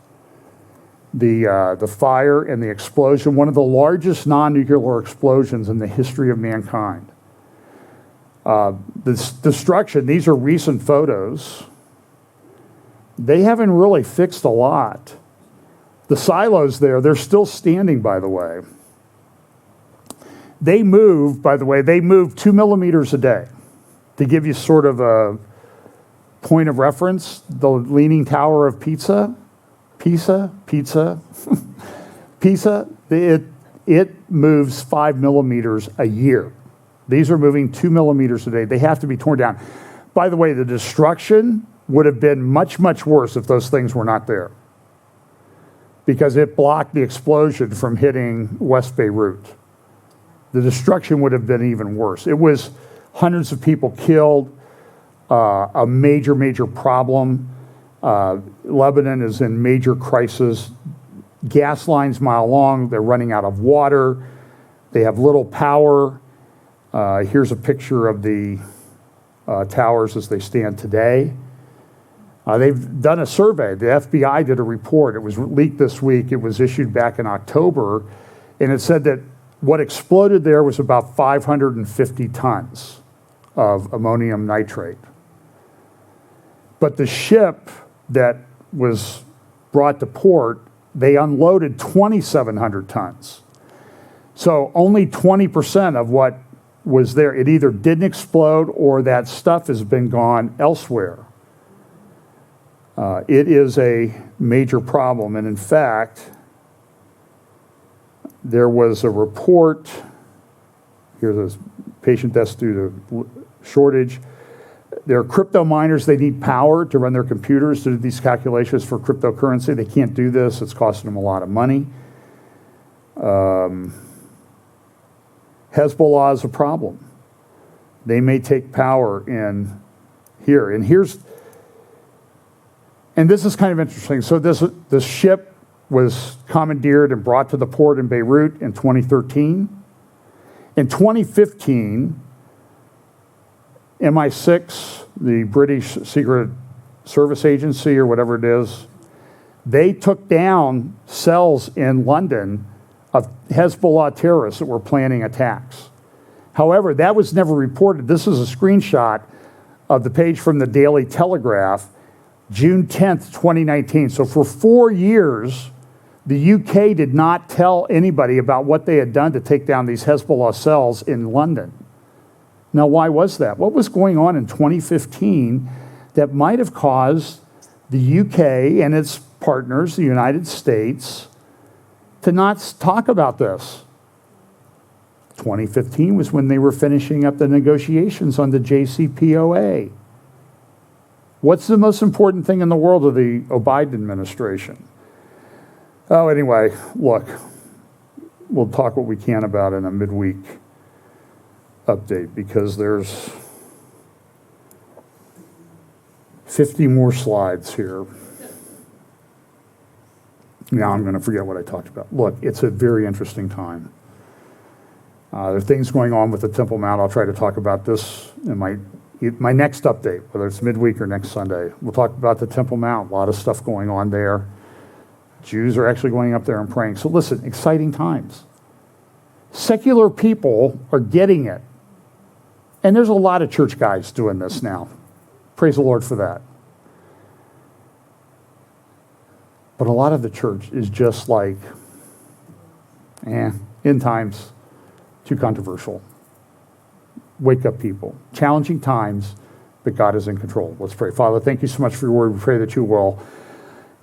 The fire and the explosion, one of the largest non-nuclear explosions in the history of mankind. This destruction, these are recent photos. They haven't really fixed a lot. The silos there, they're still standing, by the way. They move 2 millimeters a day. To give you sort of a point of reference, the Leaning Tower of Pisa, it moves 5 millimeters a year. These are moving 2 millimeters a day. They have to be torn down. By the way, the destruction would have been much, much worse if those things were not there, because it blocked the explosion from hitting West Beirut. The destruction would have been even worse. It was hundreds of people killed, a major, major problem. Lebanon is in major crisis. Gas lines mile long. They're running out of water. They have little power. Here's a picture of the towers as they stand today. They've done a survey. The FBI did a report. It was leaked this week. It was issued back in October. And it said that what exploded there was about 550 tons of ammonium nitrate. But the ship that was brought to port, they unloaded 2,700 tons. So only 20% of what was there, it either didn't explode or that stuff has been gone elsewhere. It is a major problem. And in fact, there was a report, here's a patient deaths due to shortage. There are crypto miners, they need power to run their computers to do these calculations for cryptocurrency. They can't do this, it's costing them a lot of money. Hezbollah is a problem. They may take power in here. And this is kind of interesting. So this ship was commandeered and brought to the port in Beirut in 2013. In 2015, MI6, the British Secret Service Agency or whatever it is, they took down cells in London of Hezbollah terrorists that were planning attacks. However, that was never reported. This is a screenshot of the page from the Daily Telegraph, June 10th, 2019. So for 4 years, the UK did not tell anybody about what they had done to take down these Hezbollah cells in London. Now, why was that? What was going on in 2015 that might have caused the UK and its partners, the United States, to not talk about this? 2015 was when they were finishing up the negotiations on the JCPOA. What's the most important thing in the world of the Biden administration? Oh, anyway, look, we'll talk what we can about in a midweek update, because there's 50 more slides here. Now I'm going to forget what I talked about. Look, it's a very interesting time. There are things going on with the Temple Mount. I'll try to talk about this in my next update, whether it's midweek or next Sunday. We'll talk about the Temple Mount. A lot of stuff going on there. Jews are actually going up there and praying. So listen, exciting times. Secular people are getting it. And there's a lot of church guys doing this now. Praise the Lord for that. But a lot of the church is just like, end times, too controversial. Wake up, people. Challenging times, but God is in control. Let's pray. Father, thank you so much for your word. We pray that you will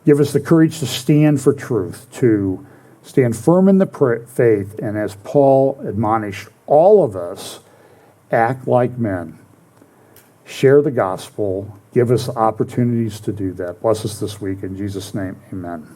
give us the courage to stand for truth, to stand firm in the faith, and as Paul admonished all of us, act like men. Share the gospel. Give us opportunities to do that. Bless us this week. In Jesus' name, amen.